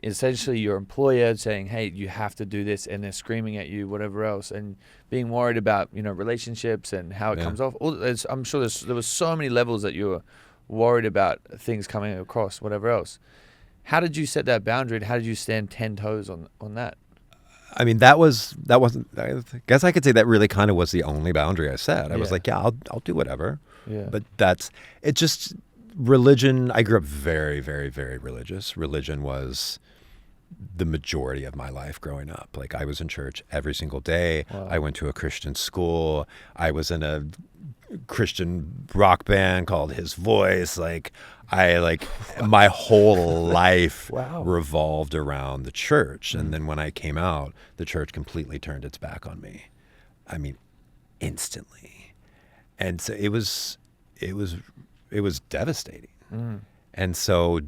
Speaker 1: essentially your employer saying, hey, you have to do this, and they're screaming at you, whatever else, and being worried about, you know, relationships and how it comes off. I'm sure there was so many levels that you were worried about things coming across, whatever else. How did you set that boundary, and how did you stand 10 toes on that?
Speaker 3: I mean, that wasn't, I guess I could say that really kind of was the only boundary I set. I was like, yeah, I'll do whatever. Yeah. But it just, religion, I grew up very, very, very religious. Religion was the majority of my life growing up. Like, I was in church every single day. Wow. I went to a Christian school. I was in a Christian rock band called His Voice. My whole life revolved around the church. And then when I came out, the church completely turned its back on me. I mean, instantly. And so it was devastating. And so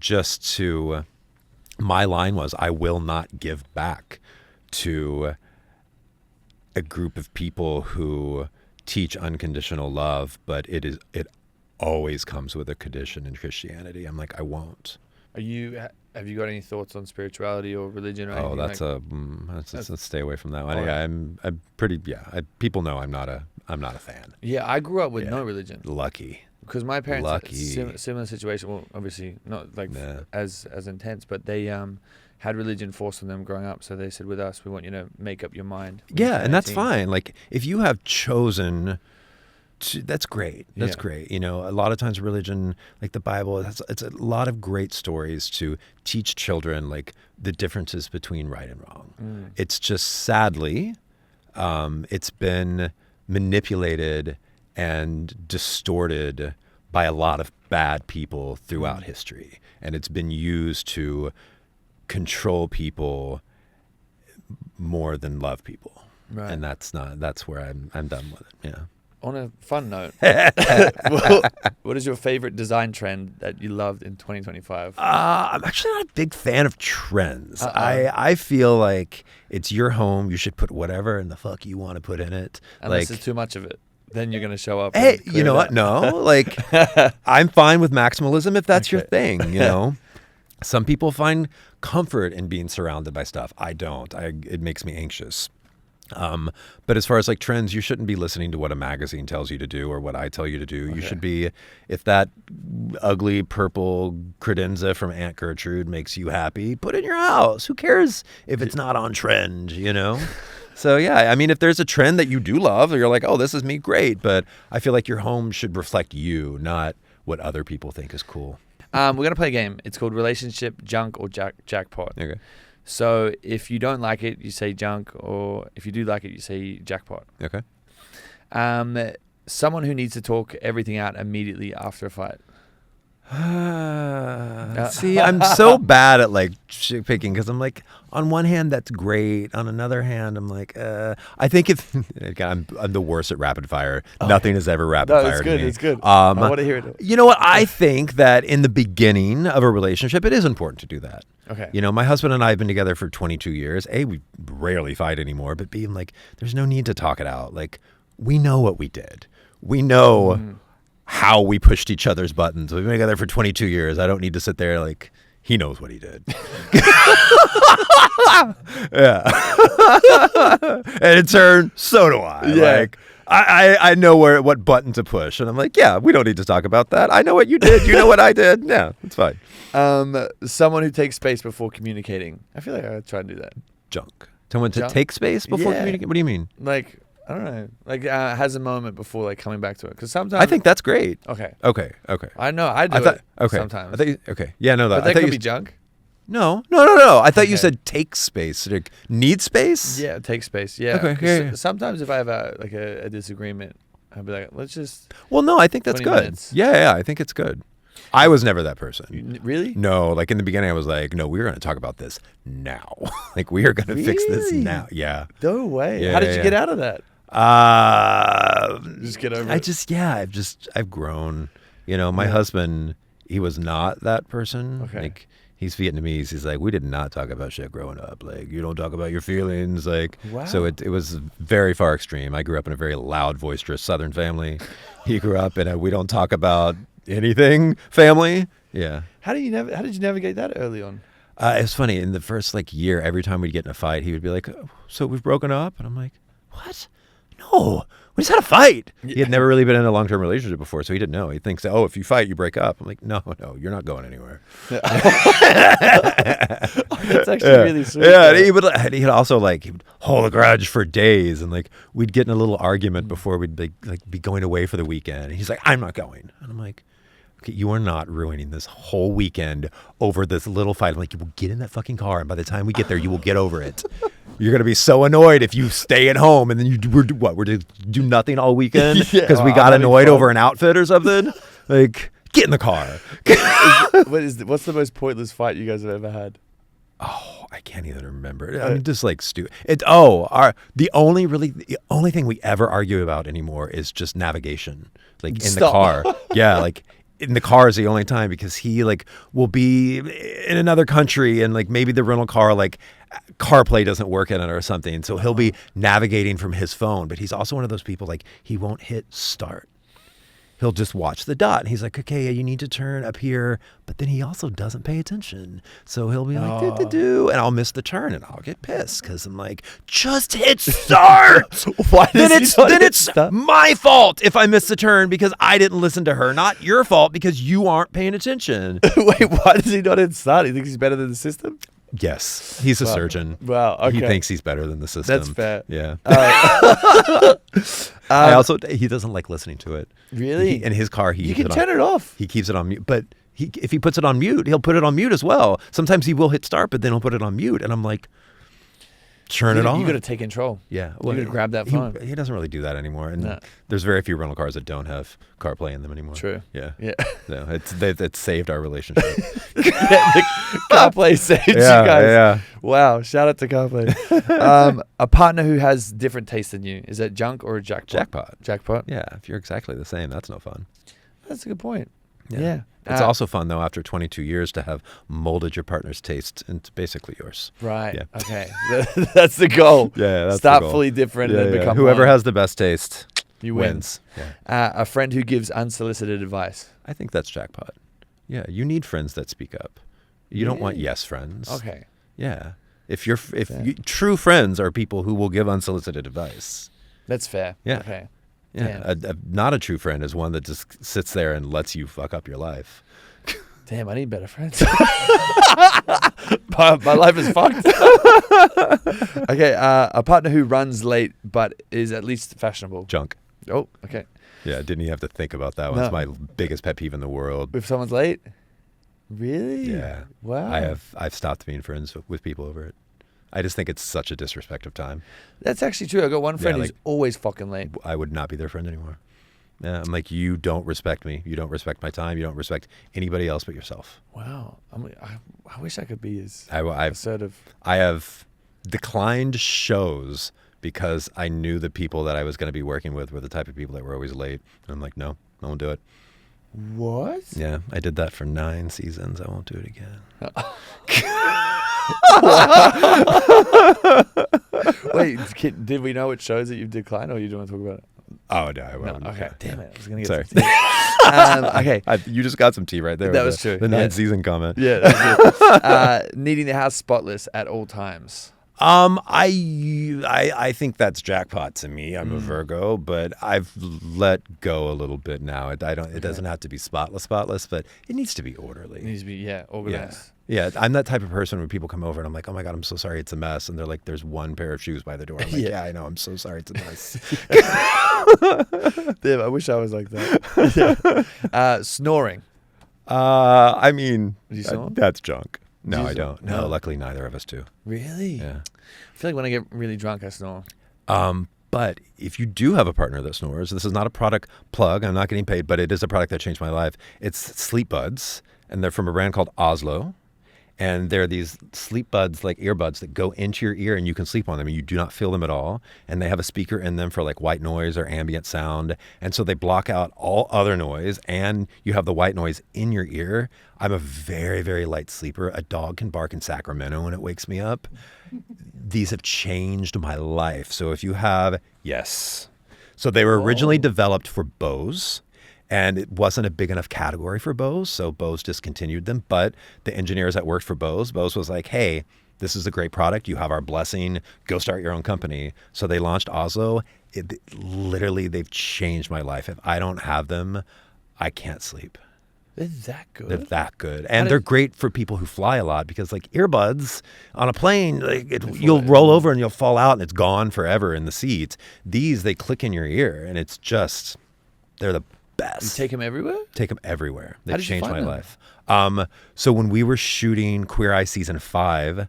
Speaker 3: my line was, I will not give back to a group of people who teach unconditional love, but it always comes with a condition in Christianity. I'm like, I won't.
Speaker 1: Have you got any thoughts on spirituality or religion or anything?
Speaker 3: Let's stay away from that one. Yeah, I'm pretty, people know I'm not a fan.
Speaker 1: Yeah, I grew up with no religion.
Speaker 3: Lucky.
Speaker 1: Because my parents had similar situation. Well, obviously not like as intense, but they had religion forced on them growing up. So they said, with us, we want you to make up your mind.
Speaker 3: Yeah, and that's fine. Like, if you have chosen to, that's great. That's great. You know, a lot of times religion, like the Bible, it's a lot of great stories to teach children, like, the differences between right and wrong. It's just, sadly, it's been manipulated and distorted by a lot of bad people throughout history. And it's been used to control people more than love people. Right. And that's where I'm done with it. Yeah.
Speaker 1: On a fun note, what is your favorite design trend that you loved in 2025?
Speaker 3: I'm actually not a big fan of trends. I feel like it's your home. You should put whatever in the fuck you want to put in it.
Speaker 1: Unless it's too much of it. Then you're going to show up.
Speaker 3: Hey, you know what? No, like, I'm fine with maximalism if that's your thing, you know? Some people find comfort in being surrounded by stuff. I don't. It makes me anxious. But as far as like trends, you shouldn't be listening to what a magazine tells you to do or what I tell you to do. You should be, if that ugly purple credenza from Aunt Gertrude makes you happy, put it in your house. Who cares if it's not on trend, you know? So, yeah, I mean, if there's a trend that you do love, or you're like, oh, this is me, great. But I feel like your home should reflect you, not what other people think is cool.
Speaker 1: We're going to play a game. It's called Relationship, Junk, or Jackpot.
Speaker 3: Okay.
Speaker 1: So if you don't like it, you say junk, or if you do like it, you say jackpot.
Speaker 3: Okay.
Speaker 1: Someone who needs to talk everything out immediately after a fight.
Speaker 3: See, I'm so bad at like picking, because I'm like, on one hand that's great, on another hand I'm like, I think if I'm the worst at rapid fire. Nothing is ever rapid fire to me.
Speaker 1: It's good. I want to hear it.
Speaker 3: You know what? I think that in the beginning of a relationship, it is important to do that.
Speaker 1: Okay.
Speaker 3: You know, my husband and I have been together for 22 years. A, we rarely fight anymore, but B, I'm like, there's no need to talk it out. Like, we know what we did. We know how we pushed each other's buttons. We've been together for 22 years. I don't need to sit there like, he knows what he did. Yeah. And in turn, so do I. Yeah. Like, I know what button to push. And I'm like, yeah, we don't need to talk about that. I know what you did. You know what I did. Yeah, it's fine.
Speaker 1: Someone who takes space before communicating. I feel like I try to do that.
Speaker 3: Junk. Someone to take space before communicating? What do you mean?
Speaker 1: Like, I don't know. Like has a moment before like coming back to it. Because sometimes
Speaker 3: I think that's great.
Speaker 1: Okay.
Speaker 3: Okay.
Speaker 1: I know I do
Speaker 3: thought,
Speaker 1: it
Speaker 3: okay.
Speaker 1: sometimes.
Speaker 3: I thought you, okay. Yeah, no,
Speaker 1: but
Speaker 3: I
Speaker 1: that
Speaker 3: thought
Speaker 1: could
Speaker 3: you,
Speaker 1: be junk.
Speaker 3: No. I thought you
Speaker 1: Okay.
Speaker 3: said take space. Like, need space?
Speaker 1: Yeah, take space. Yeah.
Speaker 3: Okay,
Speaker 1: 'Cause
Speaker 3: yeah.
Speaker 1: Sometimes if I have a disagreement, I'll be like, let's just.
Speaker 3: Well, no, I think that's
Speaker 1: 20
Speaker 3: good.
Speaker 1: minutes.
Speaker 3: Yeah, I think it's good. I was never that person.
Speaker 1: Really?
Speaker 3: No, like in the beginning, I was like, no, we're going to talk about this now. Like we are going to fix this
Speaker 1: Really?
Speaker 3: now. Yeah.
Speaker 1: No way.
Speaker 3: Yeah,
Speaker 1: How did you
Speaker 3: yeah.
Speaker 1: get out of that? Just get over it.
Speaker 3: I've grown. You know, my husband, he was not that person.
Speaker 1: Okay.
Speaker 3: Like he's Vietnamese. He's like, we did not talk about shit growing up. Like you don't talk about your feelings. Like, so
Speaker 1: Wow.
Speaker 3: it was very far extreme. I grew up in a very loud, boisterous Southern family. He grew up in a we don't talk about anything family. Yeah.
Speaker 1: How did you navigate that early on?
Speaker 3: It was funny. In the first like year, every time we'd get in a fight, he would be like, oh, so we've broken up? And I'm like, what? No, we just had a fight. He had never really been in a long-term relationship before, so he didn't know. He thinks, oh, if you fight, you break up. I'm like, no, you're not going anywhere.
Speaker 1: That's actually really sweet.
Speaker 3: Yeah,
Speaker 1: though.
Speaker 3: and he'd also like he would hold a grudge for days, and like we'd get in a little argument before we'd be going away for the weekend. And he's like, I'm not going, and I'm like, okay, you are not ruining this whole weekend over this little fight. I'm like, you will get in that fucking car, and by the time we get there, you will get over it. You're gonna be so annoyed if you stay at home and then we're to do nothing all weekend because we got annoyed over an outfit or something. Like, get in the car.
Speaker 1: What's the most pointless fight you guys have ever had?
Speaker 3: Oh, I can't even remember. I mean, just like stupid. The only thing we ever argue about anymore is just navigation, like in the car. Yeah, like. In the car is the only time because he like will be in another country and like maybe the rental car like CarPlay doesn't work in it or something. So he'll be navigating from his phone, but he's also one of those people like he won't hit start. He'll just watch the dot and he's like, okay, you need to turn up here. But then he also doesn't pay attention. So he'll be like, do, and I'll miss the turn and I'll get pissed because I'm like, just hit start.
Speaker 1: Why
Speaker 3: then it's my fault if I miss the turn because I didn't listen to her. Not your fault because you aren't paying attention.
Speaker 1: Wait, why does he not hit start? He thinks he's better than the system?
Speaker 3: Yes, he's a surgeon.
Speaker 1: Wow, okay.
Speaker 3: He thinks he's better than the system.
Speaker 1: That's fair.
Speaker 3: Yeah. He doesn't like listening to it.
Speaker 1: Really?
Speaker 3: In his car,
Speaker 1: you can turn it off.
Speaker 3: He keeps it on mute, but if he puts it on mute, he'll put it on mute as well. Sometimes he will hit start, but then he'll put it on mute, and I'm like, turn it on.
Speaker 1: You got to take control.
Speaker 3: Yeah,
Speaker 1: you got to grab that phone.
Speaker 3: He doesn't really do that anymore, and there's very few rental cars that don't have CarPlay in them anymore.
Speaker 1: True.
Speaker 3: Yeah.
Speaker 1: No,
Speaker 3: it's saved our relationship.
Speaker 1: CarPlay saved you guys.
Speaker 3: Yeah.
Speaker 1: Wow, shout out to CarPlay. A partner who has different taste than you, is that junk or a jackpot? Jackpot.
Speaker 3: Yeah, if you're exactly the same, that's no fun.
Speaker 1: That's a good point. Yeah.
Speaker 3: It's also fun, though, after 22 years to have molded your partner's taste into basically yours.
Speaker 1: Right.
Speaker 3: Yeah.
Speaker 1: Okay. That's the goal.
Speaker 3: Yeah, that's
Speaker 1: Start
Speaker 3: the goal.
Speaker 1: fully different and then become
Speaker 3: Whoever
Speaker 1: one.
Speaker 3: has the best taste
Speaker 1: You
Speaker 3: wins. Yeah.
Speaker 1: A friend who gives unsolicited advice.
Speaker 3: I think that's jackpot. Yeah, you need friends that speak up. You don't want yes friends.
Speaker 1: Okay.
Speaker 3: Yeah. True friends are people who will give unsolicited advice.
Speaker 1: That's fair.
Speaker 3: Yeah.
Speaker 1: Okay.
Speaker 3: Yeah. Not a true friend is one that just sits there and lets you fuck up your life.
Speaker 1: Damn, I need better friends. My life is fucked. Okay, a partner who runs late but is at least fashionable.
Speaker 3: Junk.
Speaker 1: Oh, okay.
Speaker 3: Yeah, didn't even have to think about that one. It's my biggest pet peeve in the world.
Speaker 1: If someone's late? Really?
Speaker 3: Yeah.
Speaker 1: Wow.
Speaker 3: I've stopped being friends with people over it. I just think it's such a disrespect of time.
Speaker 1: That's actually true. I got one friend who's always fucking late.
Speaker 3: I would not be their friend anymore. Yeah, I'm like, you don't respect me. You don't respect my time. You don't respect anybody else but yourself.
Speaker 1: Wow. I wish I could be as
Speaker 3: I've
Speaker 1: assertive.
Speaker 3: I have declined shows because I knew the people that I was going to be working with were the type of people that were always late. And I'm like, no, I won't do it.
Speaker 1: What?
Speaker 3: Yeah, I did that for 9 seasons. I won't do it again.
Speaker 1: Wait, did we know which shows that you've declined, or you don't want to talk about it?
Speaker 3: Oh, no, I won't.
Speaker 1: No, okay. Damn it. I was going to get
Speaker 3: Sorry.
Speaker 1: some tea. Okay.
Speaker 3: You just got some tea right there.
Speaker 1: That was true.
Speaker 3: The 9th season comment.
Speaker 1: Yeah. That was good. Needing the house spotless at all times.
Speaker 3: I think that's jackpot to me. I'm a Virgo, but I've let go a little bit now. It doesn't have to be spotless, but it needs to be orderly.
Speaker 1: It needs to be organized.
Speaker 3: Yeah, I'm that type of person when people come over and I'm like, oh my God, I'm so sorry, it's a mess. And they're like, there's one pair of shoes by the door. I'm like, yeah, I know, I'm so sorry, it's a mess.
Speaker 1: Damn, I wish I was like that. Snoring.
Speaker 3: I mean,
Speaker 1: Do you snore?
Speaker 3: that's junk. No,
Speaker 1: you
Speaker 3: I
Speaker 1: snore?
Speaker 3: don't. No,
Speaker 1: No.
Speaker 3: luckily neither of us do.
Speaker 1: Really?
Speaker 3: Yeah.
Speaker 1: I feel like when I get really drunk, I snore.
Speaker 3: But if you do have a partner that snores, this is not a product plug. I'm not getting paid, but it is a product that changed my life. It's sleep buds, and they're from a brand called Oslo. And they're these sleep buds, like earbuds that go into your ear and you can sleep on them and you do not feel them at all. And they have a speaker in them for like white noise or ambient sound. And so they block out all other noise and you have the white noise in your ear. I'm a very, very light sleeper. A dog can bark in Sacramento when it wakes me up. These have changed my life. So if you have, yes. So they were originally developed for Bose. And it wasn't a big enough category for Bose, so Bose discontinued them. But the engineers that worked for Bose was like, hey, this is a great product. You have our blessing. Go start your own company. So they launched Oslo. Literally, they've changed my life. If I don't have them, I can't sleep.
Speaker 1: They're that good?
Speaker 3: They're that good. And they're great for people who fly a lot because like earbuds on a plane, you'll roll over and you'll fall out and it's gone forever in the seat. These, they click in your ear and it's just, they're the best.
Speaker 1: You take them everywhere?
Speaker 3: Take them everywhere. They
Speaker 1: How did you
Speaker 3: changed
Speaker 1: find
Speaker 3: my
Speaker 1: them?
Speaker 3: life. So when we were shooting Queer Eye season 5,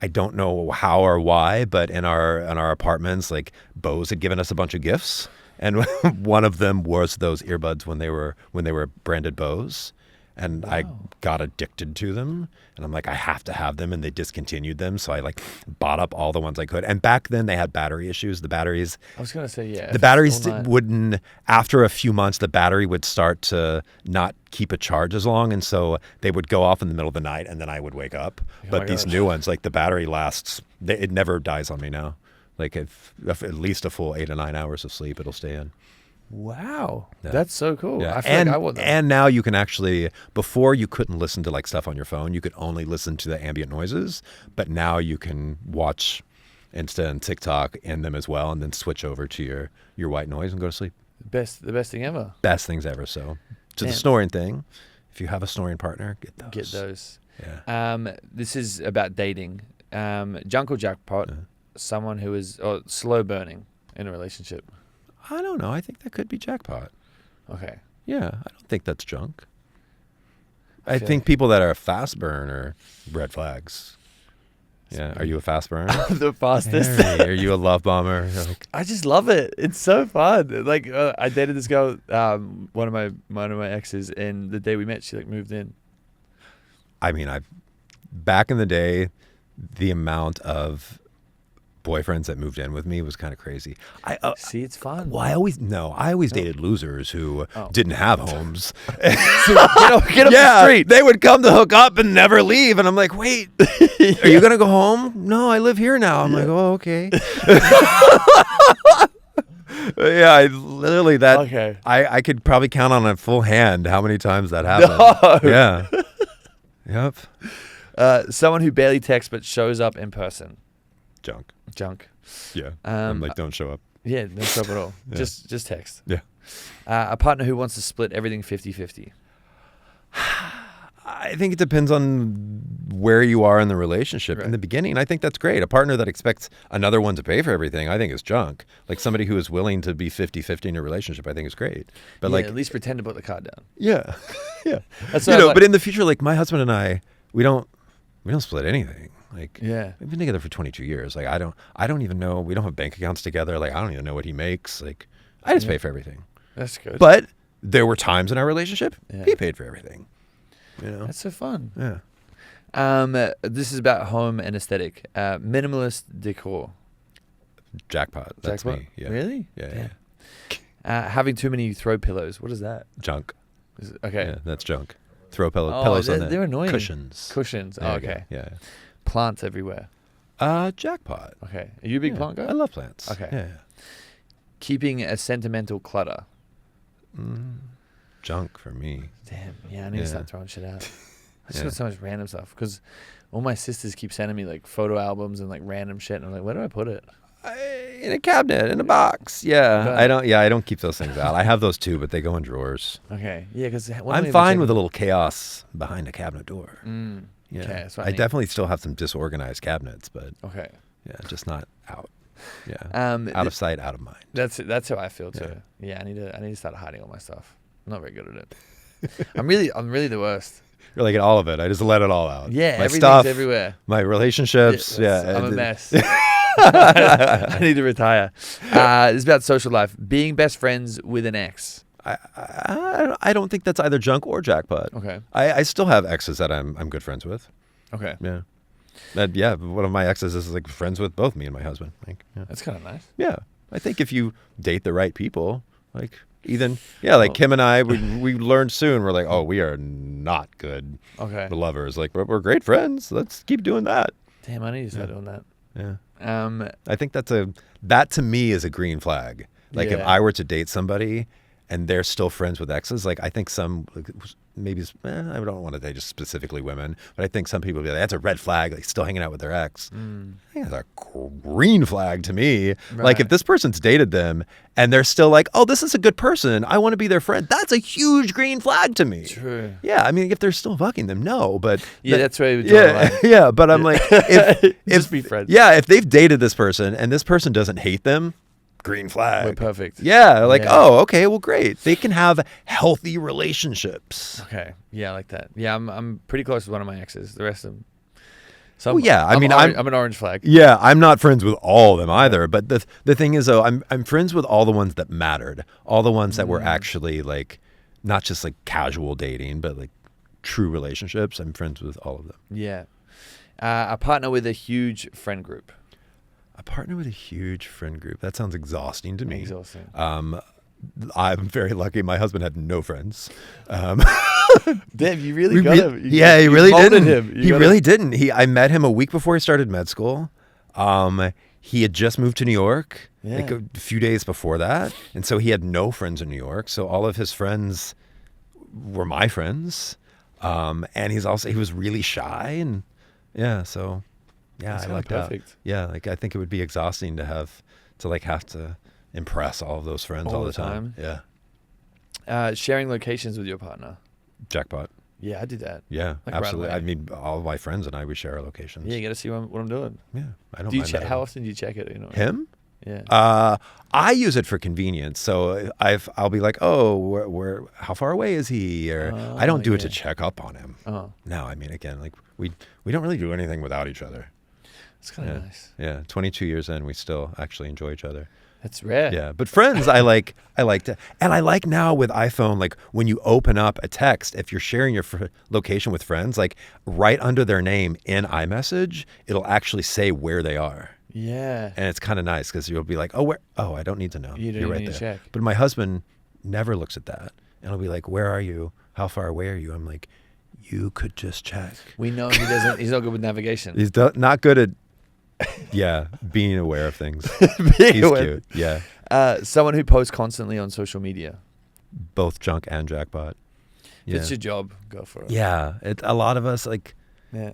Speaker 3: I don't know how or why, but in our apartments, like Bose had given us a bunch of gifts, and one of them was those earbuds when they were branded Bose. And I got addicted to them. And I'm like, I have to have them. And they discontinued them. So I like bought up all the ones I could. And back then they had battery issues. The batteries.
Speaker 1: I was going to say, yeah.
Speaker 3: The batteries wouldn't, after a few months, the battery would start to not keep a charge as long. And so they would go off in the middle of the night and then I would wake up. But these new ones, like the battery lasts, it never dies on me now. Like if at least a full 8 to 9 hours of sleep, it'll stay in.
Speaker 1: Wow.
Speaker 3: Yeah.
Speaker 1: That's so cool.
Speaker 3: Yeah.
Speaker 1: I feel like I want that.
Speaker 3: And now you can actually, before you couldn't listen to like stuff on your phone, you could only listen to the ambient noises, but now you can watch Insta and TikTok in them as well and then switch over to your white noise and go to sleep.
Speaker 1: The best thing ever.
Speaker 3: Best things ever. So to the snoring thing, if you have a snoring partner, get those.
Speaker 1: Yeah. This is about dating. Junk or jackpot, someone who is slow burning in a relationship.
Speaker 3: I don't know. I think that could be jackpot.
Speaker 1: Okay.
Speaker 3: Yeah, I don't think that's junk. I think people that are fast burn are red flags. Yeah. Are you a fast burner?
Speaker 1: The fastest.
Speaker 3: Harry, are you a love bomber? Like,
Speaker 1: I just love it. It's so fun. Like I dated this girl, one of my exes, and the day we met, she like moved in.
Speaker 3: I mean, back in the day, the amount of boyfriends that moved in with me was kind of crazy.
Speaker 1: See, it's fun.
Speaker 3: Well, I always dated losers who didn't have homes.
Speaker 1: Get off the street.
Speaker 3: They would come to hook up and never leave, and I'm like, wait, are you gonna go home? No, I live here now. I'm like, oh, okay. Yeah, I literally that.
Speaker 1: Okay.
Speaker 3: I could probably count on a full hand how many times that happened.
Speaker 1: No.
Speaker 3: Yeah. Yep.
Speaker 1: Someone who barely texts but shows up in person.
Speaker 3: Junk. Yeah. I'm like, don't show up.
Speaker 1: Yeah, no trouble at all.
Speaker 3: Yeah.
Speaker 1: Just text.
Speaker 3: Yeah.
Speaker 1: A partner who wants to split everything 50-50.
Speaker 3: I think it depends on where you are in the relationship.
Speaker 1: Right.
Speaker 3: In the beginning, I think that's great. A partner that expects another one to pay for everything, I think is junk. Like somebody who is willing to be 50-50 in a relationship, I think is great. But
Speaker 1: At least pretend to put the card down.
Speaker 3: Yeah. Yeah.
Speaker 1: That's
Speaker 3: But in the future, like my husband and I, we don't split anything. Like,
Speaker 1: yeah,
Speaker 3: we've been together for 22 years. Like, I don't even know. We don't have bank accounts together. Like, I don't even know what he makes. Like, I just pay for everything.
Speaker 1: That's good.
Speaker 3: But there were times in our relationship he paid for everything. You know,
Speaker 1: that's so fun.
Speaker 3: Yeah.
Speaker 1: This is about home and aesthetic. Minimalist decor.
Speaker 3: Jackpot. That's
Speaker 1: Jackpot?
Speaker 3: me. Yeah.
Speaker 1: Really?
Speaker 3: Yeah.
Speaker 1: Having too many throw pillows. What is that?
Speaker 3: Junk.
Speaker 1: Okay.
Speaker 3: Yeah, that's junk. Throw pillows on
Speaker 1: they're annoying.
Speaker 3: Cushions.
Speaker 1: Oh, okay.
Speaker 3: Yeah.
Speaker 1: Plants everywhere.
Speaker 3: Jackpot.
Speaker 1: Okay. Are you a big plant guy?
Speaker 3: I love plants.
Speaker 1: Okay.
Speaker 3: Yeah.
Speaker 1: Keeping a sentimental clutter.
Speaker 3: Junk for me.
Speaker 1: Damn. Yeah, I need to start throwing shit out. I just got so much random stuff because all my sisters keep sending me like photo albums and like random shit, and I'm like, where do I put it?
Speaker 3: In a cabinet, in a box. Yeah,
Speaker 1: Okay.
Speaker 3: I don't keep those things out. I have those too, but they go in drawers.
Speaker 1: Okay, yeah, because
Speaker 3: I'm fine with a little chaos behind a cabinet door. Yeah,
Speaker 1: Okay, that's what
Speaker 3: I
Speaker 1: I need.
Speaker 3: definitely still have some disorganized cabinets, but
Speaker 1: Okay,
Speaker 3: yeah, just not out. Yeah,
Speaker 1: th-
Speaker 3: out of sight, out of mind.
Speaker 1: that's how I feel too. Yeah, I need to start hiding all my stuff. I'm not very good at it. I'm really the worst.
Speaker 3: You're like all of it. I just let it all out.
Speaker 1: Yeah,
Speaker 3: my
Speaker 1: everything's
Speaker 3: stuff,
Speaker 1: everywhere.
Speaker 3: my relationships.
Speaker 1: I'm a mess. I need to retire. It's about social life. Being best friends with an ex.
Speaker 3: I don't think that's either junk or jackpot.
Speaker 1: Okay.
Speaker 3: I still have exes that I'm good friends with.
Speaker 1: Okay.
Speaker 3: Yeah. One of my exes is like friends with both me and my husband. Like, yeah.
Speaker 1: That's kind of nice.
Speaker 3: Yeah. I think if you date the right people, like like Kim and I, we learned soon. We're like, oh, we are not good
Speaker 1: Okay.
Speaker 3: lovers. Like, we're great friends. Let's keep doing that.
Speaker 1: Damn, I need to start doing that.
Speaker 3: Yeah. I think that to me is a green flag. Like if
Speaker 1: Yeah.
Speaker 3: I were to date somebody and they're still friends with exes, like I think some maybe I don't want to say just specifically women, but I think some people be like, that's a red flag, like still hanging out with their ex. I think that's a green flag to me. Like if this person's dated them and they're still like, oh, this is a good person, I want to be their friend. That's a huge green flag to me.
Speaker 1: True.
Speaker 3: Yeah, I mean, if they're still fucking them, no, but
Speaker 1: Yeah, that's where you would draw the line.
Speaker 3: yeah, but I'm like, if
Speaker 1: Just be friends.
Speaker 3: yeah, if they've dated this person and this person doesn't hate them, green flag.
Speaker 1: We're perfect.
Speaker 3: Yeah, like,
Speaker 1: Yeah.
Speaker 3: oh, okay, well, great. They can have healthy relationships.
Speaker 1: Okay. Yeah, I like that. Yeah, I'm pretty close with one of my exes. The rest of them. So
Speaker 3: Well, yeah, I mean,
Speaker 1: I'm an orange flag.
Speaker 3: Yeah, I'm not friends with all of them either. But the thing is, though, I'm friends with all the ones that mattered, all the ones that were actually like not just like casual dating, but like true relationships. I'm friends with all of them.
Speaker 1: Yeah. A partner with a huge friend group.
Speaker 3: A partner with a huge friend group. That sounds exhausting to me.
Speaker 1: Exhausting.
Speaker 3: I'm very lucky. My husband had no friends.
Speaker 1: Damn, you really got him.
Speaker 3: He really
Speaker 1: molded
Speaker 3: didn't.
Speaker 1: him.
Speaker 3: He really didn't. I met him a week before he started med school. He had just moved to New York, like
Speaker 1: Yeah.
Speaker 3: a few days before that, and so he had no friends in New York. So all of his friends were my friends, and he was really shy, and so
Speaker 1: That's
Speaker 3: I
Speaker 1: kinda
Speaker 3: lucked out.
Speaker 1: perfect.
Speaker 3: Yeah, like I think it would be exhausting to have to impress all of those friends all the time. Yeah,
Speaker 1: Sharing locations with your partner.
Speaker 3: jackpot.
Speaker 1: Yeah, I did that.
Speaker 3: Yeah,
Speaker 1: Like right
Speaker 3: absolutely.
Speaker 1: away.
Speaker 3: I mean, all of my friends and I, we share our locations.
Speaker 1: Yeah, you got to see what I'm doing.
Speaker 3: Yeah, I don't
Speaker 1: Do you
Speaker 3: mind
Speaker 1: check?
Speaker 3: that.
Speaker 1: How often do you check it? You know.
Speaker 3: Him?
Speaker 1: Yeah.
Speaker 3: I use it for convenience. So I'll be like, oh, where how far away is he? Or I don't do it to
Speaker 1: yeah.
Speaker 3: check up on him.
Speaker 1: Oh,
Speaker 3: No, I mean, again, like we don't really do anything without each other.
Speaker 1: it's kind of nice.
Speaker 3: Yeah, 22 years in, we still actually enjoy each other.
Speaker 1: That's rare.
Speaker 3: Yeah, but friends, I like to, and I like now with iPhone, like when you open up a text, if you're sharing your location with friends, like right under their name in iMessage, it'll actually say where they are.
Speaker 1: Yeah.
Speaker 3: And it's kind of nice because you'll be like, oh, where? Oh, I don't need to know.
Speaker 1: You don't
Speaker 3: You're right
Speaker 1: need to
Speaker 3: there.
Speaker 1: check.
Speaker 3: But my husband never looks at that. And he'll be like, where are you? How far away are you? I'm like, you could just check.
Speaker 1: We know he doesn't. He's not good with navigation.
Speaker 3: He's not good at, being aware of things.
Speaker 1: Being
Speaker 3: He's
Speaker 1: aware.
Speaker 3: cute. Yeah.
Speaker 1: Someone who posts constantly on social media.
Speaker 3: Both junk and jackpot.
Speaker 1: If it's your job, go for it.
Speaker 3: Yeah. A lot of us, like,
Speaker 1: Yeah.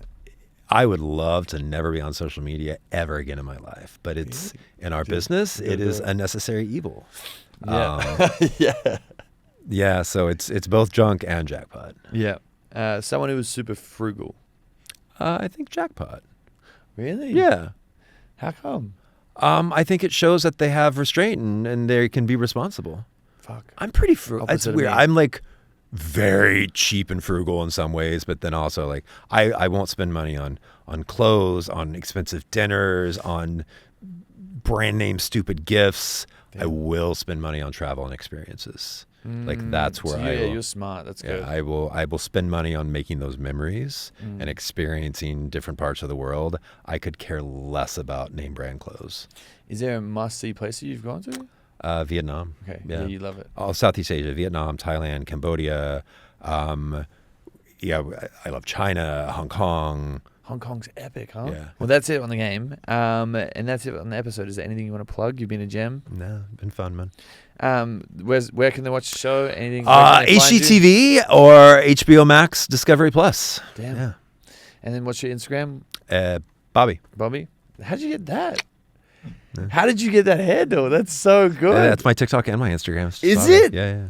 Speaker 3: I would love to never be on social media ever again in my life. But it's in our business, it is a necessary evil.
Speaker 1: Yeah. Yeah.
Speaker 3: Yeah. So it's both junk and jackpot.
Speaker 1: Yeah. Someone who was super frugal.
Speaker 3: I think jackpot.
Speaker 1: Really?
Speaker 3: Yeah.
Speaker 1: How come?
Speaker 3: I think it shows that they have restraint and they can be responsible.
Speaker 1: Fuck.
Speaker 3: I'm pretty frugal. It's
Speaker 1: Opposite of
Speaker 3: weird.
Speaker 1: me.
Speaker 3: I'm like very cheap and frugal in some ways, but then also like I won't spend money on clothes, on expensive dinners, on brand name stupid gifts. I will spend money on travel and experiences. Like that's where
Speaker 1: So
Speaker 3: I will.
Speaker 1: you're smart. That's
Speaker 3: Yeah,
Speaker 1: good.
Speaker 3: I will spend money on making those memories and experiencing different parts of the world. I could care less about name brand clothes.
Speaker 1: Is there a must-see place that you've gone to?
Speaker 3: Vietnam.
Speaker 1: Okay.
Speaker 3: Yeah.
Speaker 1: Yeah, you love it.
Speaker 3: All Southeast Asia, Vietnam, Thailand, Cambodia, I love China, Hong Kong.
Speaker 1: Hong Kong's epic, huh?
Speaker 3: Yeah.
Speaker 1: Well, that's it on the game. And that's it on the episode. Is there anything you want to plug? You've been a gem.
Speaker 3: No, been fun, man.
Speaker 1: Where can they watch the show? Anything? Where can they find you?
Speaker 3: HGTV or HBO Max Discovery Plus.
Speaker 1: Damn.
Speaker 3: Yeah.
Speaker 1: And then what's your Instagram?
Speaker 3: Bobby.
Speaker 1: Bobby? How'd you get that? Yeah. How did you get that handle? That's so good.
Speaker 3: That's my TikTok and my Instagram.
Speaker 1: Is
Speaker 3: Bobby.
Speaker 1: it?
Speaker 3: Yeah.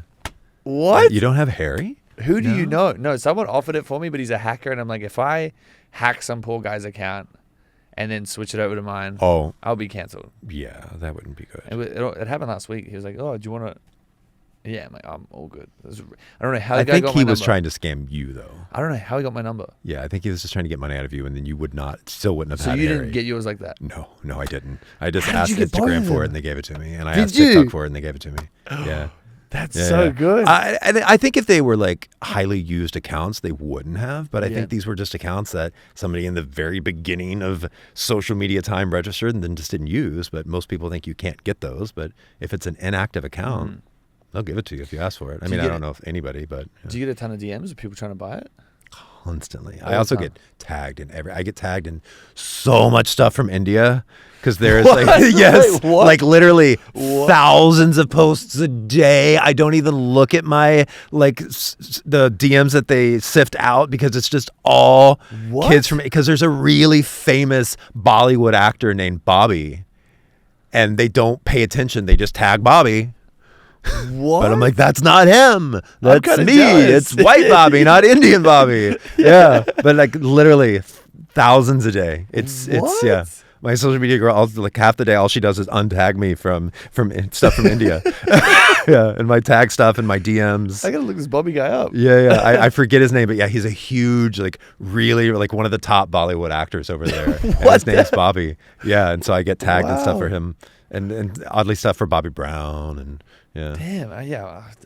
Speaker 1: What?
Speaker 3: You don't have Harry?
Speaker 1: Who do you know? No, someone offered it for me, but he's a hacker, and I'm like, if I hack some poor guy's account and then switch it over to mine, I'll be cancelled.
Speaker 3: Yeah, that wouldn't be good.
Speaker 1: It happened last week. He was like, "Oh, do you want to?" Yeah, I'm like, I'm all good. I don't know how.
Speaker 3: I think he was trying to scam you, though.
Speaker 1: I don't know how he got my number.
Speaker 3: Yeah, I think he was just trying to get money out of you, and then you still wouldn't have
Speaker 1: So
Speaker 3: had
Speaker 1: you
Speaker 3: Harry.
Speaker 1: didn't get yours like that?
Speaker 3: No, I didn't. I just
Speaker 1: How did
Speaker 3: asked
Speaker 1: you get both
Speaker 3: Instagram
Speaker 1: of
Speaker 3: for
Speaker 1: them?
Speaker 3: it, and they gave it to me. And I
Speaker 1: Did
Speaker 3: asked
Speaker 1: you?
Speaker 3: TikTok for it, and they gave it to me. Yeah.
Speaker 1: That's so good.
Speaker 3: I think if they were like highly used accounts, they wouldn't have. But I think these were just accounts that somebody in the very beginning of social media time registered and then just didn't use. But most people think you can't get those. But if it's an inactive account, they'll give it to you if you ask for it. I mean, I don't know if anybody, but
Speaker 1: do you get a ton of DMs of people trying to buy it?
Speaker 3: Constantly. I also get tagged in I get tagged in so much stuff from India because there's like
Speaker 1: Wait, what?
Speaker 3: like literally thousands of posts a day. I don't even look at my the DMs that they sift out because it's just all kids from, because there's a really famous Bollywood actor named Bobby and they don't pay attention. They just tag Bobby.
Speaker 1: What?
Speaker 3: But I'm like, that's not him. That's me.
Speaker 1: Jealous.
Speaker 3: It's white Bobby, not Indian Bobby. Yeah. But like literally thousands a day. It's yeah. My social media girl, like half the day, all she does is untag me from stuff from India. Yeah. And my tag stuff and my DMs.
Speaker 1: I gotta look this Bobby guy up.
Speaker 3: Yeah. I forget his name, but yeah, he's a huge, like really like one of the top Bollywood actors over there. And his name's Bobby. Yeah. And so I get tagged and stuff for him. And oddly stuff for Bobby Brown and yeah.
Speaker 1: Damn, I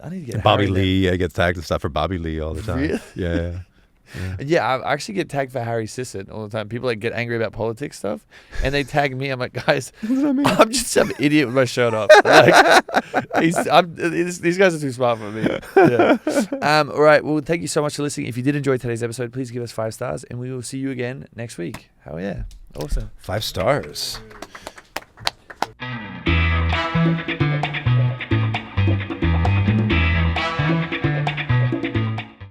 Speaker 1: need to get
Speaker 3: Bobby
Speaker 1: Harry
Speaker 3: Lee. I get tagged and stuff for Bobby Lee all the time.
Speaker 1: Really?
Speaker 3: Yeah.
Speaker 1: Yeah, I actually get tagged for Harry Sisson all the time. People like get angry about politics stuff, and they tag me. I'm like, guys, I'm just some idiot with my shirt off. Like, these guys are too smart for me. Yeah. All right. Well, thank you so much for listening. If you did enjoy today's episode, please give us 5 stars, and we will see you again next week. Hell yeah. Awesome.
Speaker 3: 5 stars.